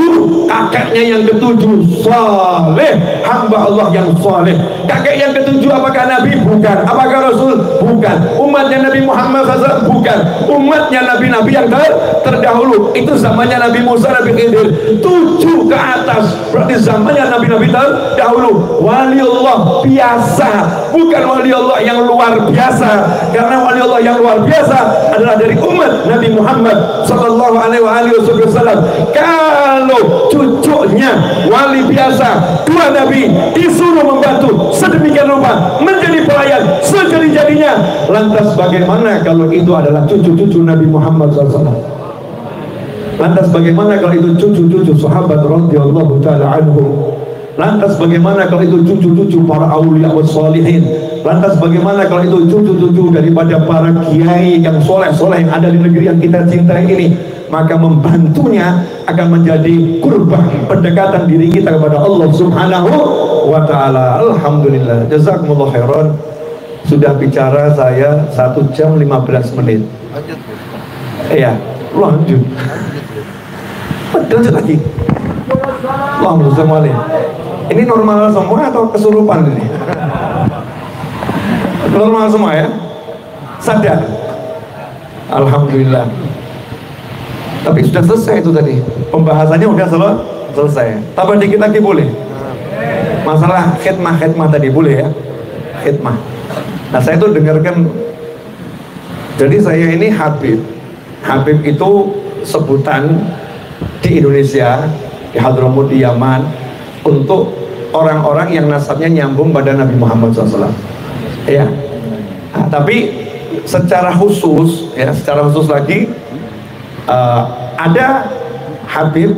kakeknya yang ke-7 saleh, hamba Allah yang saleh. Kakek yang ke-7 apakah Nabi? Bukan. Apakah Rasul? bukan. Umatnya Nabi Muhammad SAW bukan. Umatnya nabi-nabi yang terdahulu. Itu zamannya Nabi Musa, Nabi Khidir. 7 ke atas. Berarti zamannya nabi-nabi terdahulu. Waliullah biasa, bukan waliullah yang luar biasa. Karena waliullah yang luar biasa adalah dari umat Nabi Muhammad sallallahu alaihi wasallam. Kalau cucunya wali biasa, 2 nabi disuruh membantu sedemikian rupa menjadi pelayan sejadi-jadinya, lantas bagaimana kalau itu adalah cucu-cucu Nabi Muhammad SAW? Lantas bagaimana kalau itu cucu-cucu sahabat radhiyallahu ta'ala anhum? Lantas bagaimana kalau itu cucu-cucu para aulia wa sholihin? Lantas bagaimana kalau itu cucu-cucu daripada para kiai yang soleh-soleh yang ada di negeri yang kita cintai ini? Maka membantunya akan menjadi kurban pendekatan diri kita kepada Allah Subhanahu wa ta'ala. Alhamdulillah, jazakumullah khairan. Sudah bicara saya 1 jam 15 menit. Lanjut. Iya, lanjut. Lanjut lagi. Alhamdulillah. Ini normal semua atau kesurupan ini? Normal semua ya? Sadar? Alhamdulillah. Tapi sudah selesai itu tadi. Pembahasannya sudah selesai. Tambah dikit lagi boleh? Masalah khidmah tadi boleh ya? Khidmah. Nah saya tuh dengarkan. Jadi saya ini Habib. Habib itu sebutan di Indonesia, di Hadramut, di Yaman, untuk orang-orang yang nasabnya nyambung pada Nabi Muhammad SAW. Ya. Nah, tapi secara khusus lagi ada Habib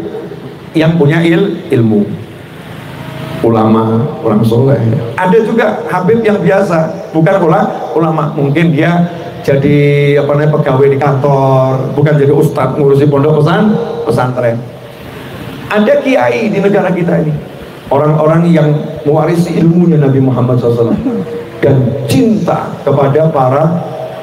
yang punya ilmu, ulama, orang soleh. Ada juga Habib yang biasa, bukan ulama. Mungkin dia jadi pegawai di kantor, bukan jadi ustadz ngurusi pondok pesantren. Ada kiai di negara kita ini, orang-orang yang mewarisi ilmunya Nabi Muhammad SAW dan cinta kepada para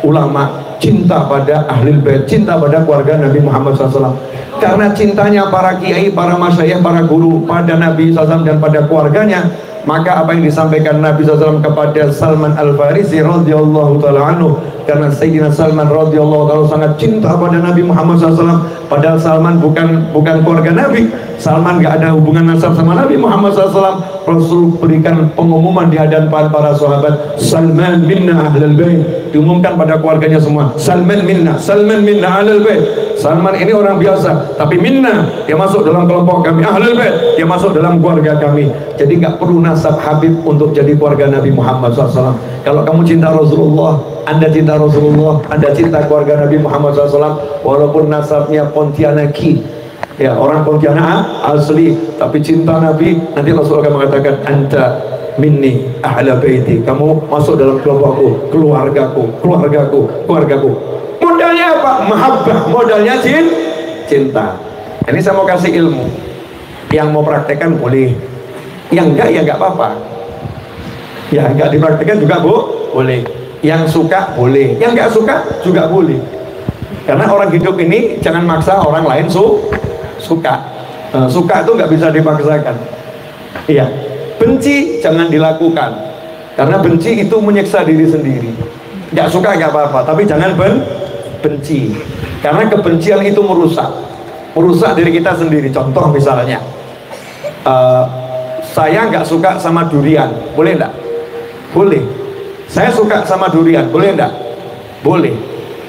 ulama, cinta pada ahlul bait, cinta pada keluarga Nabi Muhammad SAW. Karena cintanya para kiai, para masyayikh, para guru pada Nabi SAW dan pada keluarganya, maka apa yang disampaikan Nabi SAW kepada Salman Al-Farisi radhiyallahu ta'ala anhu, karena Sayyidina Salman radhiyallahu ta'ala sangat cinta pada Nabi Muhammad SAW, padahal Salman bukan keluarga Nabi. Salman gak ada hubungan nasab sama Nabi Muhammad SAW. Rasul berikan pengumuman di hadapan para sahabat, Salman minna ahlul bait, diumumkan pada keluarganya semua, Salman minna ahlul bait. Salman ini orang biasa, tapi minna, dia masuk dalam kelompok kami, ahlul bait, dia masuk dalam keluarga kami. Jadi gak perlu nasab Habib untuk jadi keluarga Nabi Muhammad SAW. Kalau kamu cinta Rasulullah, Anda cinta Rasulullah, Anda cinta keluarga Nabi Muhammad SAW, walaupun nasabnya Pontianaki, ya orang Pontianak asli, tapi cinta Nabi, nanti Rasul akan mengatakan, anta minni ahla baiti, kamu masuk dalam kelompokku, keluargaku. Modalnya apa? Mahabbah, modalnya cinta. Ini saya mau kasih ilmu. Yang mau praktekkan boleh, yang enggak ya enggak apa-apa. Ya enggak dipraktekkan juga boleh. Yang suka boleh, yang enggak suka juga boleh. Karena orang hidup ini jangan maksa orang lain suka. Suka itu nggak bisa dipaksakan. Iya. Benci jangan dilakukan, karena benci itu menyiksa diri sendiri. Nggak suka nggak apa-apa, tapi jangan benci, karena kebencian itu merusak diri kita sendiri. Contoh misalnya, saya nggak suka sama durian, boleh nggak? Boleh. Saya suka sama durian, boleh nggak? Boleh.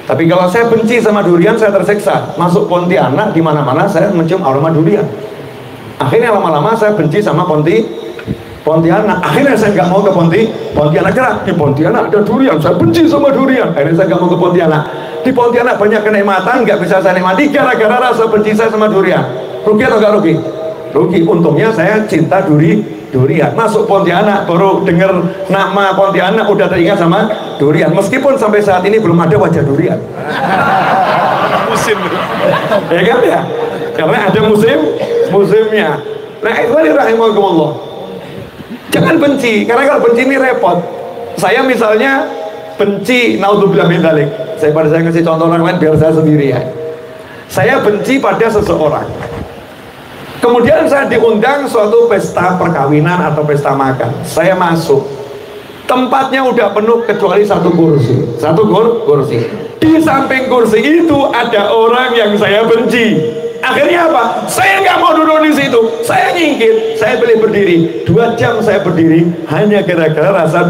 Tapi kalau saya benci sama durian, saya tersiksa. Masuk Pontianak, di mana-mana saya mencium aroma durian. Akhirnya lama-lama saya benci sama Pontianak. Akhirnya saya nggak mau ke Pontianak. Karena di Pontianak ada durian, saya benci sama durian. Akhirnya saya nggak mau ke Pontianak. Di Pontianak banyak kenikmatan, nggak bisa saya nikmati gara-gara rasa benci saya sama durian. Rugi atau nggak rugi? Rugi. Untungnya saya cinta durian. Masuk Pontianak, baru dengar nama Pontianak udah teringat sama durian. Meskipun sampai saat ini belum ada wajah durian. Musim, ya kan ya? Karena ada musimnya. Nah, ikhwani rahimakumullah, jangan benci, karena kalau benci ini repot. Saya misalnya benci, naudzubillah min dzalik. Saya kasih contoh orang lain biar saya sendiri ya. Saya benci pada seseorang. Kemudian saya diundang suatu pesta perkawinan atau pesta makan. Saya masuk. Tempatnya udah penuh kecuali satu kursi. Kursi. Di samping kursi itu ada orang yang saya benci. Akhirnya apa? Saya nggak mau duduk di situ. Saya nyingkir. Saya pilih berdiri. 2 jam saya berdiri hanya gara-gara rasa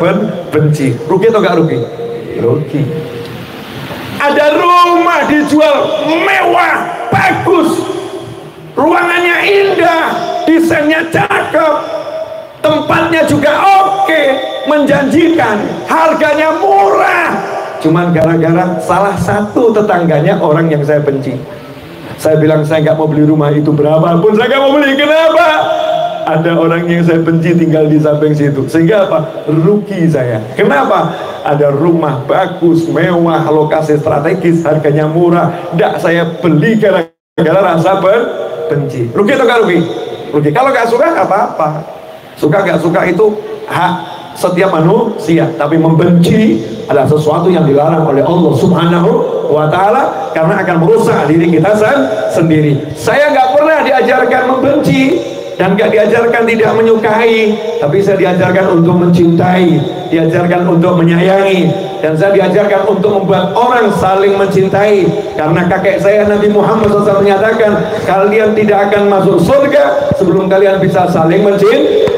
benci. Rugi atau nggak rugi? Rugi. Ada rumah dijual mewah, bagus, ruangannya indah, desainnya cakep, tempatnya juga oke, menjanjikan, harganya murah. Cuman gara-gara salah satu tetangganya orang yang saya benci. Saya bilang saya nggak mau beli rumah itu berapapun, saya nggak mau beli. Kenapa? Ada orang yang saya benci tinggal di samping situ, sehingga apa? Rugi saya. Kenapa? Ada rumah bagus, mewah, lokasi strategis, harganya murah, nggak saya beli gara-gara rasa benci. Rugi atau nggak rugi? Rugi. Kalau nggak suka nggak apa-apa. Suka nggak suka itu hak setiap manusia, tapi membenci adalah sesuatu yang dilarang oleh Allah Subhanahu wa Ta'ala, karena akan merusak diri kita sendiri. Saya nggak pernah diajarkan membenci dan nggak diajarkan tidak menyukai, tapi saya diajarkan untuk mencintai, diajarkan untuk menyayangi, dan saya diajarkan untuk membuat orang saling mencintai. Karena kakek saya Nabi Muhammad SAW menyatakan, kalian tidak akan masuk surga sebelum kalian bisa saling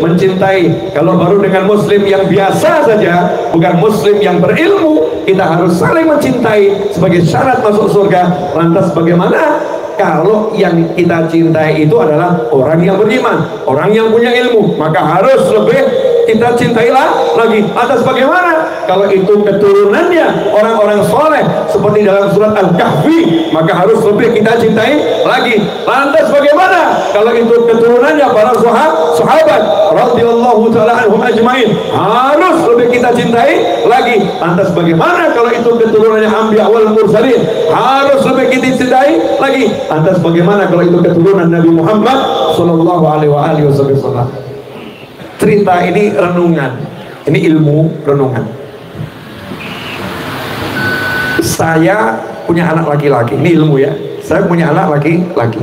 mencintai. Kalau baru dengan muslim yang biasa saja, bukan muslim yang berilmu, kita harus saling mencintai sebagai syarat masuk surga. Lantas bagaimana kalau yang kita cintai itu adalah orang yang beriman, orang yang punya ilmu? Maka harus lebih kita cintailah lagi. Atas bagaimana kalau itu keturunannya orang-orang soleh seperti dalam surat Al-Kahfi, maka harus lebih kita cintai lagi. Lantas bagaimana kalau itu keturunannya para sahabat radhiyallahu ta'ala anhum ajmain, harus lebih kita cintai lagi. Lantas bagaimana kalau itu keturunannya anbiya wal mursalin, harus lebih kita cintai lagi. Lantas bagaimana kalau itu keturunan Nabi Muhammad sallallahu alaihi wasallam. Cerita ini renungan, ini ilmu renungan. Saya punya anak laki-laki, ini ilmu ya. Saya punya anak laki-laki.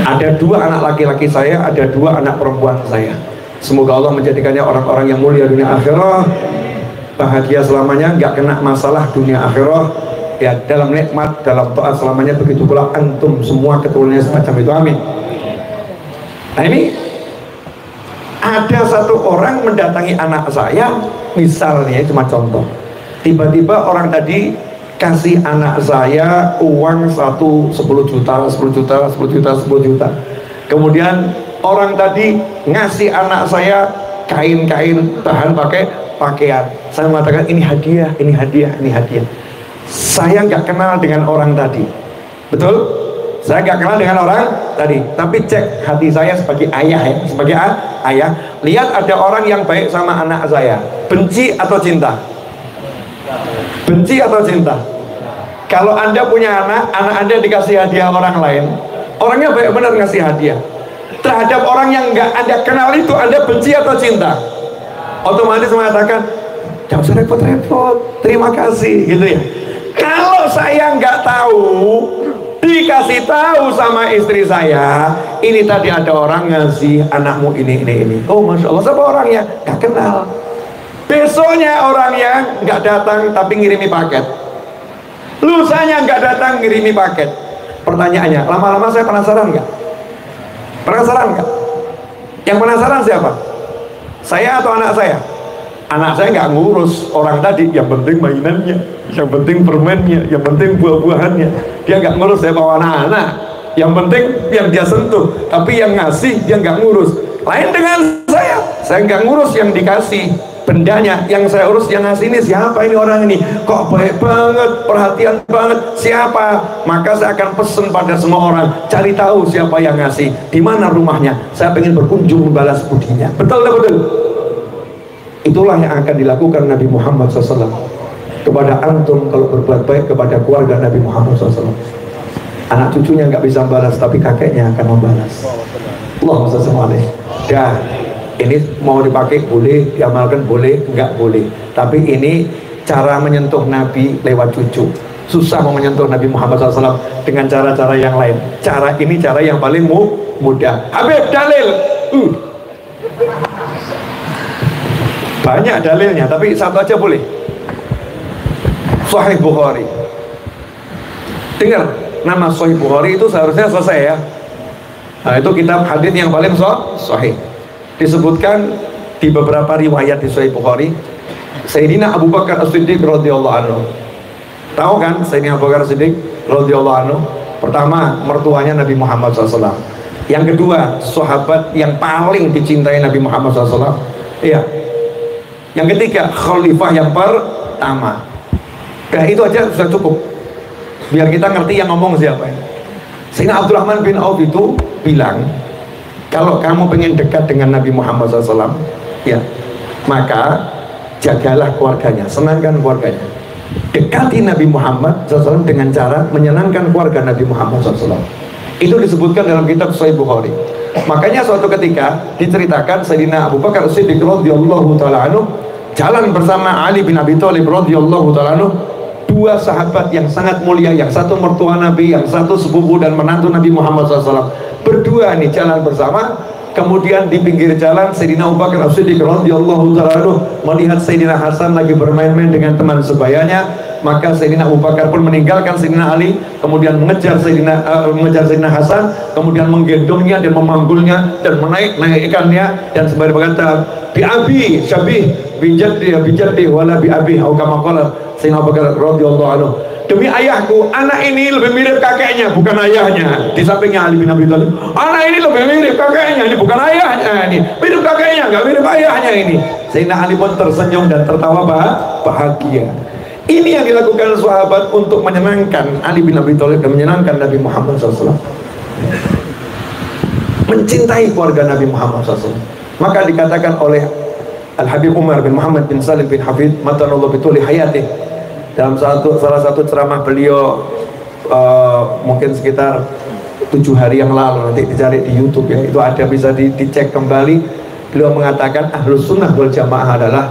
Ada 2 anak laki-laki saya, ada 2 anak perempuan saya. Semoga Allah menjadikannya orang-orang yang mulia dunia akhirah, bahagia selamanya, nggak kena masalah dunia akhirah, ya dalam nikmat, dalam taat selamanya. Begitu pula antum semua keturunannya semacam itu, amin. Nah, ini ada satu orang mendatangi anak saya, misalnya cuma contoh, tiba-tiba orang tadi kasih anak saya uang 10 juta. Kemudian orang tadi ngasih anak saya kain-kain tahan pakai pakaian. Saya mengatakan ini hadiah, ini hadiah, ini hadiah. Saya nggak kenal dengan orang tadi, betul? Saya nggak kenal dengan orang tadi, tapi cek hati saya sebagai ayah ya, sebagai ayah. Lihat ada orang yang baik sama anak saya, benci atau cinta? Benci atau cinta? Kalau Anda punya anak Anda dikasih hadiah orang lain, orangnya baik benar ngasih hadiah. Terhadap orang yang nggak Anda kenal itu, Anda benci atau cinta? Otomatis mengatakan, jangan usah repot-repot, terima kasih, gitu ya. Kalau saya nggak tahu, dikasih tahu sama istri saya, ini tadi ada orang ngasih anakmu ini. Oh masya Allah, siapa orangnya? Nggak kenal. Besoknya orangnya nggak datang tapi ngirimi paket. Lusanya nggak datang ngirimi paket. Pertanyaannya, lama-lama saya penasaran nggak? Penasaran nggak? Yang penasaran siapa? Saya atau anak saya? Anak saya nggak ngurus orang tadi, yang penting mainannya, yang penting permennya, yang penting buah-buahannya. Dia nggak ngurus saya bawa anak-anak. Yang penting yang dia sentuh, tapi yang ngasih dia nggak ngurus. Lain dengan saya nggak ngurus yang dikasih bendanya, yang saya urus yang ngasih. Ini siapa ini orang ini? Kok baik banget, perhatian banget, siapa? Maka saya akan pesen pada semua orang, cari tahu siapa yang ngasih, di mana rumahnya. Saya ingin berkunjung membalas budinya. Betul tak betul? Itulah yang akan dilakukan Nabi Muhammad SAW kepada antum kalau berbuat baik kepada keluarga Nabi Muhammad SAW. Anak cucunya nggak bisa membalas, tapi kakeknya akan membalas. Allahumma sholli alaihi. Dah, ini mau dipakai boleh, diamalkan boleh, nggak boleh. Tapi ini cara menyentuh Nabi lewat cucu. Susah mau menyentuh Nabi Muhammad SAW dengan cara-cara yang lain. Cara ini cara yang paling mudah. Habib dalil. Banyak dalilnya, tapi satu aja boleh. Sahih Bukhari. Dengar, nama Sahih Bukhari itu seharusnya selesai ya. Nah, itu kitab hadis yang paling sahih. Disebutkan di beberapa riwayat di Sahih Bukhari, Sayyidina Abu Bakar As-Siddiq radhiyallahu anhu. Tahu kan Sayyidina Abu Bakar As-Siddiq radhiyallahu anhu? Pertama, mertuanya Nabi Muhammad SAW. Yang kedua, sahabat yang paling dicintai Nabi Muhammad SAW. Iya. Yang ketiga, khalifah yang pertama. Nah, itu aja sudah cukup. Biar kita ngerti yang ngomong siapa ya. Sayyidina Abdurrahman bin Auf itu bilang, kalau kamu pengen dekat dengan Nabi Muhammad SAW, ya, maka jagalah keluarganya, senangkan keluarganya. Dekati Nabi Muhammad SAW dengan cara menyenangkan keluarga Nabi Muhammad SAW. Itu disebutkan dalam kitab Sahih Bukhari. Makanya suatu ketika diceritakan Sayyidina Abu Bakar As-Siddiq radhiyallahu ta'ala anhu jalan bersama Ali bin Abi Thalib radhiyallahu ta'ala anhu, dua sahabat yang sangat mulia, yang satu mertua Nabi, yang satu sepupu dan menantu Nabi Muhammad SAW. Berdua nih jalan bersama. Kemudian di pinggir jalan Sayyidina Abu Bakar As-Siddiq radhiyallahu ta'ala anhu melihat Sayyidina Hasan lagi bermain-main dengan teman sebayanya. Maka Sayyidina Abu Bakar pun meninggalkan Sayyidina Ali, kemudian mengejar Sayyidina Hasan, kemudian menggendongnya dan memanggulnya dan menaikkannya dan sembari berkata, bi abi syabih bi jaddi wala bi abi, atau kama qala Sayyidina Abu Bakar radhiyallahu anhu, demi ayahku, anak ini lebih mirip kakeknya, bukan ayahnya. Di sampingnya Ali bin Abi Thalib, anak ini lebih mirip kakeknya, ini bukan ayahnya, ini mirip kakeknya, nggak mirip ayahnya ini. Sayyidina Ali pun tersenyum dan tertawa bahagia. Ini yang dilakukan sahabat untuk menyenangkan Ali bin Abi Thalib dan menyenangkan Nabi Muhammad SAW. Mencintai keluarga Nabi Muhammad SAW. Maka dikatakan oleh Al-Habib Umar bin Muhammad bin Salim bin Hafid matanallahu bituli hayatih, dalam salah satu ceramah beliau mungkin sekitar 7 hari yang lalu, nanti dicari di YouTube ya, itu ada, bisa dicek kembali. Beliau mengatakan Ahlus Sunnah wal Jamaah adalah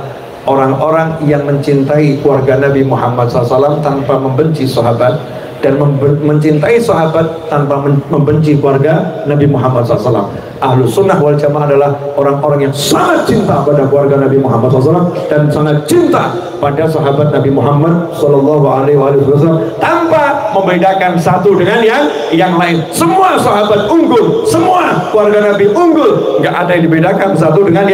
orang-orang yang mencintai keluarga Nabi Muhammad SAW tanpa membenci sahabat, dan mencintai sahabat tanpa membenci keluarga Nabi Muhammad SAW. Ahlus Sunnah wal Jamaah adalah orang-orang yang sangat cinta pada keluarga Nabi Muhammad SAW dan sangat cinta pada sahabat Nabi Muhammad SAW tanpa membedakan satu dengan yang lain. Semua sahabat unggul, semua keluarga Nabi unggul, nggak ada yang dibedakan satu dengan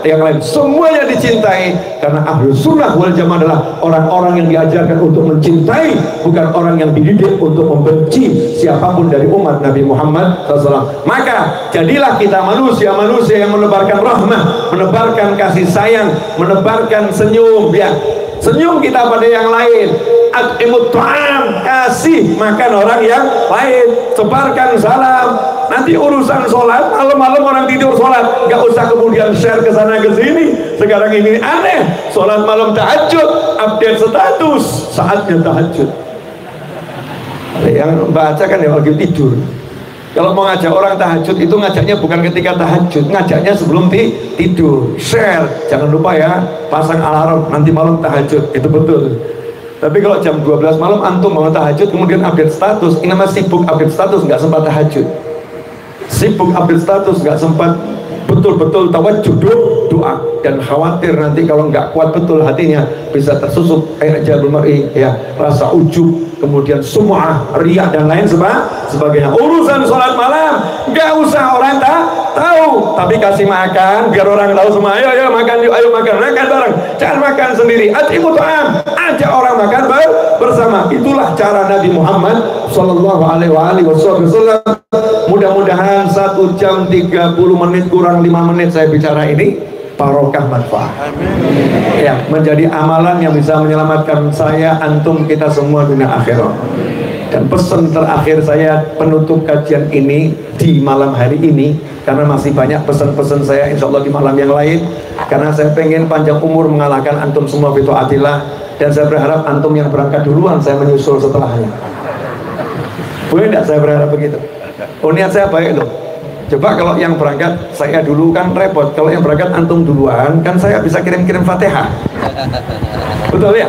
yang lain. Semuanya dicintai karena Ahlus Sunnah wal Jamaah adalah orang-orang yang diajarkan untuk mencintai, bukan orang yang dididik untuk membenci siapapun dari umat Nabi Muhammad SAW. Maka jadilah kita manusia-manusia yang menebarkan rahmah, menebarkan kasih sayang, menebarkan senyum ya. Senyum kita pada yang lain. At'imut ta'am, kasih makan orang yang lain, sebarkan salam. Nanti urusan sholat, malam-malam orang tidur sholat, gak usah kemudian share ke sana ke sini. Sekarang ini aneh, sholat malam tahajud, update status, saatnya tahajud. Yang baca kan yang lagi tidur. Kalau mau ngajak orang tahajud itu ngajaknya bukan ketika tahajud, ngajaknya sebelum tidur. Share, jangan lupa ya, pasang alarm nanti malam tahajud, itu betul. Tapi kalau jam 12 malam antum mau tahajud kemudian update status, ini namanya sibuk update status, nggak sempat tahajud. Sibuk update status, nggak sempat betul-betul tawajjuh doa, dan khawatir nanti kalau nggak kuat betul hatinya bisa tersusup ijabul mar'i ya, rasa ujub, kemudian sum'ah, riya dan lain sebagainya. Urusan sholat malam nggak usah orang tahu, tapi kasih makan biar orang tahu semua. Ayo makan yuk, ayo makan bareng, jangan makan sendiri. At'imut ta'am, ajak orang makan bersama. Itulah cara Nabi Muhammad sallallahu alaihi wasallam. Mudah-mudahan 1 jam 30 menit kurang 5 menit saya bicara ini barokah manfaat ya, menjadi amalan yang bisa menyelamatkan saya, antum, kita semua dunia akhirat. Dan pesan terakhir saya penutup kajian ini di malam hari ini, karena masih banyak pesan-pesan saya insya Allah di malam yang lain, karena saya pengen panjang umur mengalahkan antum semua fitu atillah, dan saya berharap antum yang berangkat duluan, saya menyusul setelahnya. Boleh tidak saya berharap begitu? Oh, niat saya baik loh. Coba kalau yang berangkat saya dulu kan repot, kalau yang berangkat antum duluan kan saya bisa kirim-kirim Fatihah. Betul ya?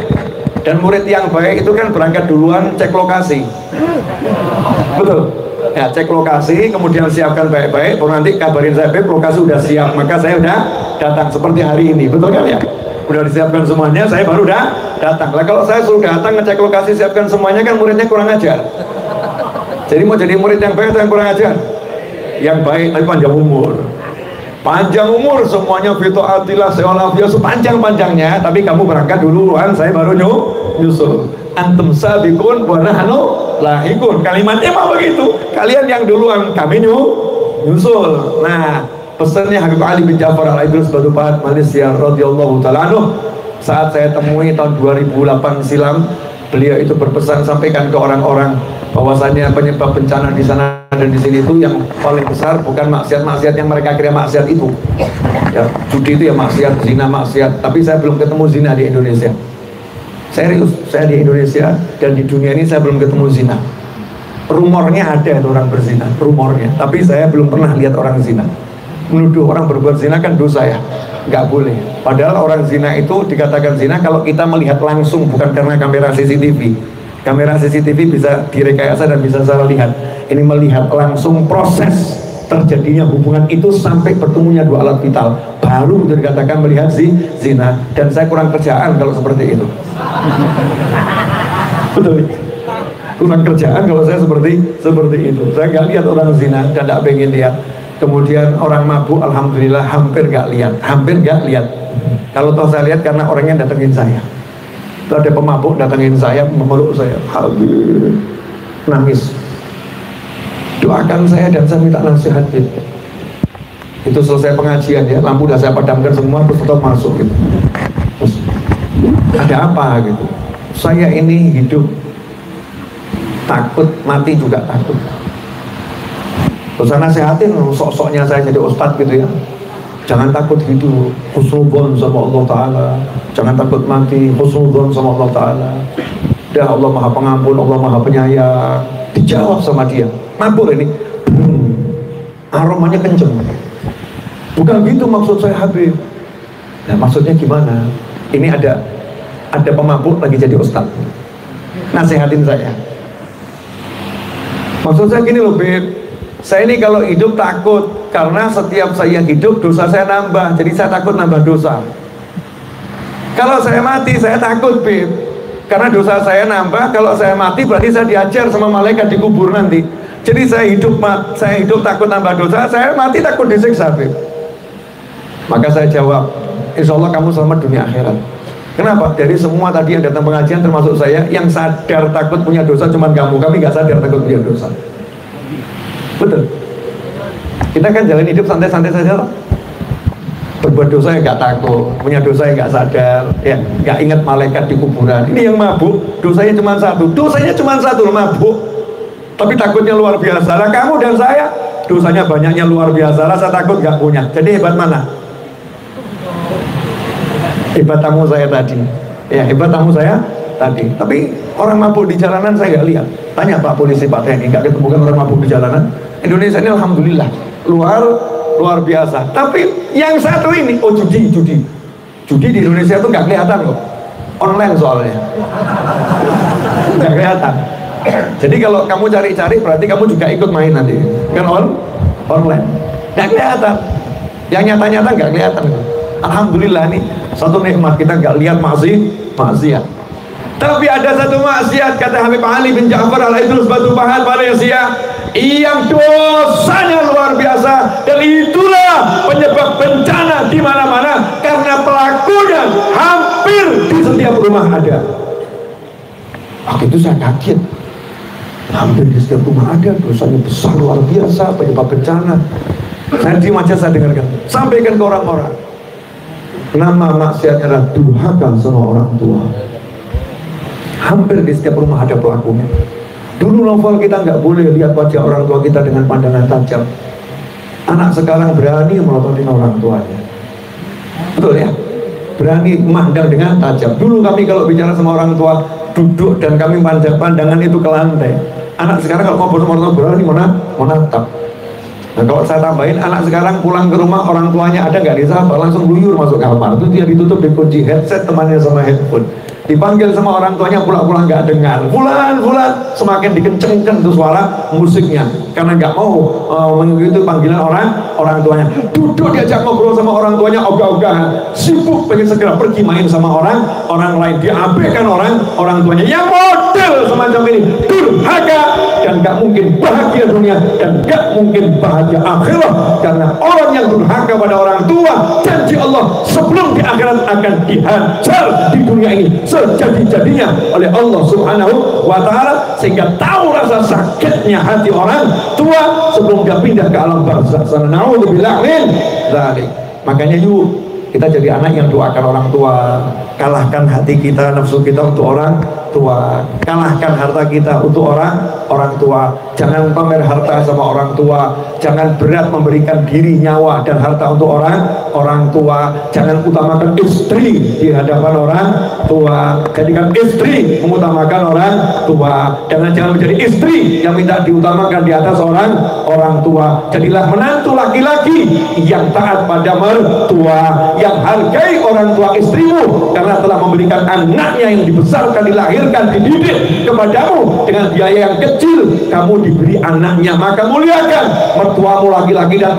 Dan murid yang baik itu kan berangkat duluan, cek lokasi. Betul ya, cek lokasi, kemudian siapkan baik-baik, baru nanti kabarin saya, Beb, lokasi udah siap, maka saya udah datang seperti hari ini, betul kan ya? Udah disiapkan semuanya, saya baru datang. Lah kalau saya suruh datang ngecek lokasi, siapkan semuanya, kan muridnya kurang ajar. Jadi mau jadi murid yang baik atau yang kurang ajar? Yang baik tapi panjang umur. Panjang umur semuanya, fito atilah seolafia sepanjang-panjangnya, tapi kamu berangkat duluan, saya baru nyusul. Antum sabiqun wa nahnu lahikun. Kalimatnya mah begitu. Kalian yang duluan, kami nyusul. Nah, pesannya Habib Ali bin Ja'far Al-Idrus Batu Pahat Malaysia radhiyallahu taala anhu, saat saya temui tahun 2008 silam, beliau itu berpesan, sampaikan ke orang-orang bahwasanya penyebab bencana di sana dan di sini itu yang paling besar bukan maksiat-maksiat yang mereka kira maksiat itu. Ya, judi itu ya maksiat, zina maksiat, tapi saya belum ketemu zina di Indonesia. Serius, saya di Indonesia dan di dunia ini saya belum ketemu zina. Rumornya ada itu orang berzina, rumornya, tapi saya belum pernah lihat orang zina. Menuduh orang berbuat zina kan dosa ya, nggak boleh. Padahal orang zina itu dikatakan zina kalau kita melihat langsung, bukan karena kamera CCTV. Kamera CCTV bisa direkayasa dan bisa salah lihat. Ini melihat langsung proses terjadinya hubungan itu sampai bertemunya dua alat vital, baru dikatakan melihat zina. Dan saya kurang kerjaan kalau seperti itu. Betul. Kurang kerjaan kalau saya seperti itu. Saya nggak lihat orang zina dan nggak pengen lihat. Kemudian orang mabuk, alhamdulillah hampir nggak lihat. Kalau toh saya lihat karena orangnya datengin saya. Itu ada pemabuk datengin saya, memeluk saya, Habib, nangis. Doakan saya dan saya minta nasihat gitu. Itu selesai pengajian ya, lampu udah saya padamkan semua, terus tetap masuk gitu. Terus ada apa gitu? Saya ini hidup takut, mati juga takut. Terus saya nasihatin, sok-soknya saya jadi ustadz gitu ya. Jangan takut hidup, husnudzon sama Allah Ta'ala. Jangan takut mati, husnudzon sama Allah Ta'ala. Dah, Allah Maha Pengampun, Allah Maha Penyayang. Dijawab sama dia, mabuk ini, aromanya kenceng. Bukan gitu maksud saya Habib. Nah maksudnya gimana? Ini ada pemabuk lagi jadi ustadz, nasihatin saya. Maksud saya gini loh Beb, saya ini kalau hidup takut karena setiap saya hidup dosa saya nambah, jadi saya takut nambah dosa. Kalau saya mati saya takut Beb, karena dosa saya nambah. Kalau saya mati berarti saya diajar sama malaikat di kubur nanti. Jadi saya hidup takut nambah dosa, saya mati takut disiksa Beb. Maka saya jawab, insya Allah kamu selamat dunia akhirat. Kenapa? Dari semua tadi yang datang pengajian termasuk saya, yang sadar takut punya dosa cuma kamu. Kami nggak sadar takut punya dosa. Betul. Kita kan jalan hidup santai-santai saja. Berbuat dosa ya nggak takut, punya dosa ya nggak sadar, ya nggak ingat malaikat di kuburan. Ini yang mabuk, dosanya cuma satu, mabuk. Tapi takutnya luar biasa. Lah kamu dan saya, dosanya banyaknya luar biasa. Rasa takut nggak punya. Jadi hebat mana? Hebat tamu saya tadi. Ya hebat tamu saya tadi. Tapi orang mabuk di jalanan saya nggak lihat. Tanya Pak Polisi, Pak TNI, nggak ketemukan orang mabuk di jalanan. Indonesia ini alhamdulillah luar biasa. Tapi yang satu ini, judi di Indonesia itu nggak kelihatan kok, online soalnya nggak kelihatan. Jadi kalau kamu cari-cari berarti kamu juga ikut main nanti kan, online nggak kelihatan. Yang nyata-nyata nggak kelihatan. Alhamdulillah nih satu nikmat, kita nggak lihat maksiat. Tapi ada satu maksiat, kata Habib Ali bin Ja'far Al-Idrus Batu Pahat Malaysia, yang dosanya luar biasa, dan itulah penyebab bencana di mana-mana karena pelakunya hampir di setiap rumah ada. Waktu itu saya kaget, hampir di setiap rumah ada, dosanya besar luar biasa, penyebab bencana. Saya diam aja, saya dengarkan, sampaikan ke orang-orang. Nama maksiatnya adalah durhaka sama orang tua. Hampir di setiap rumah ada pelakunya. Dulu novel kita nggak boleh lihat wajah orang tua kita dengan pandangan tajam. Anak sekarang berani melototin orang tuanya. Betul ya? Berani memandang dengan tajam. Dulu kami kalau bicara sama orang tua duduk dan kami pandangan itu ke lantai. Anak sekarang kalau ngobrol sama orang tua berani menatap. Nah kalau saya tambahin, anak sekarang pulang ke rumah orang tuanya ada nggak disapa, langsung luyur masuk kamar. Itu dia ditutup, dikunci headset temannya sama headphone. dipanggil sama orang tuanya pula-pula nggak dengar. Fulan, semakin dikencengkan tuh suara musiknya karena nggak mau mengikuti panggilan orang tuanya. Duduk diajak ngobrol sama orang tuanya ogah-ogahan, sibuk pengen segera pergi main sama orang lain, diabaikan orang tuanya. Yang model semacam ini durhaka dan nggak mungkin bahagia dunia dan nggak mungkin bahagia akhirat, karena orang yang durhaka pada orang tua, janji Allah sebelum di akhirat akan dihajar di dunia ini sejadi-jadinya oleh Allah Subhanahu wa Ta'ala, sehingga tahu rasa sakitnya hati orang tua sebelum dia pindah ke alam barzakh sana. Naudzubillah min dzalik. Makanya yuk kita jadi anak yang doakan orang tua, kalahkan hati kita, nafsu kita untuk orang tua, kalahkan harta kita untuk orang tua. Jangan pamer harta sama orang tua, jangan berat memberikan diri, nyawa dan harta untuk orang tua. Jangan utamakan istri di hadapan orang tua, jadikan istri mengutamakan orang tua. Jangan menjadi istri yang minta diutamakan di atas orang tua. Jadilah menantu laki-laki yang taat pada mertua, yang hargai orang tua istrimu karena telah memberikan anaknya yang dibesarkan, dilahirkan, dididik kepadamu dengan biaya yang kecil. Kamu diberi anaknya, maka muliakan mertuamu laki-laki dan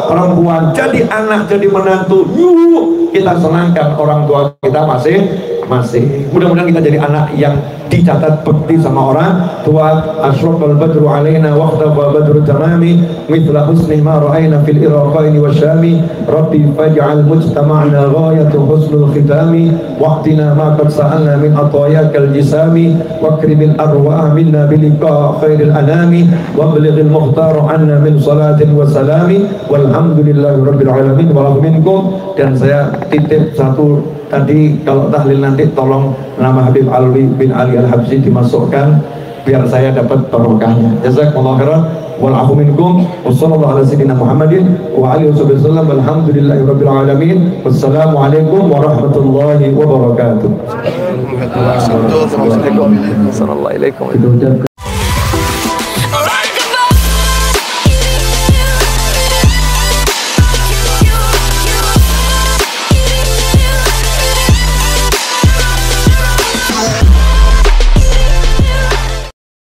perempuan. Jadi anak, jadi menantu, yuk kita senangkan orang tua kita masing-masing. Mudah-mudahan kita jadi anak yang dicatat bekti sama orang tua. Asyraqal badru alaina waqtafa badru tamami mithla husni ma ra'ayna fil iraqaini wasyami rabbi faj'al mujtama'na ghayatu husnul khitami waqtina ma qad sa'alna min atayakal jisami wakribil arwah minna bilika khairil anami wablighil mukhtar anna min salatin wa salami walhamdulillahi rabbil alamin wa minkum. Dan saya titip satu tadi, kalau tahlil nanti tolong nama Habib Alwi bin Ali Al-Habsyi dimasukkan biar saya dapat barokahnya. Jazakumullah khairan wal afu minkum. Wassallallahu ala sayyidina Muhammadin wa alihi wasallam. Alhamdulillahi rabbil alamin. Wassalamualaikum warahmatullahi wabarakatuh. Assalamualaikum warahmatullahi wabarakatuh.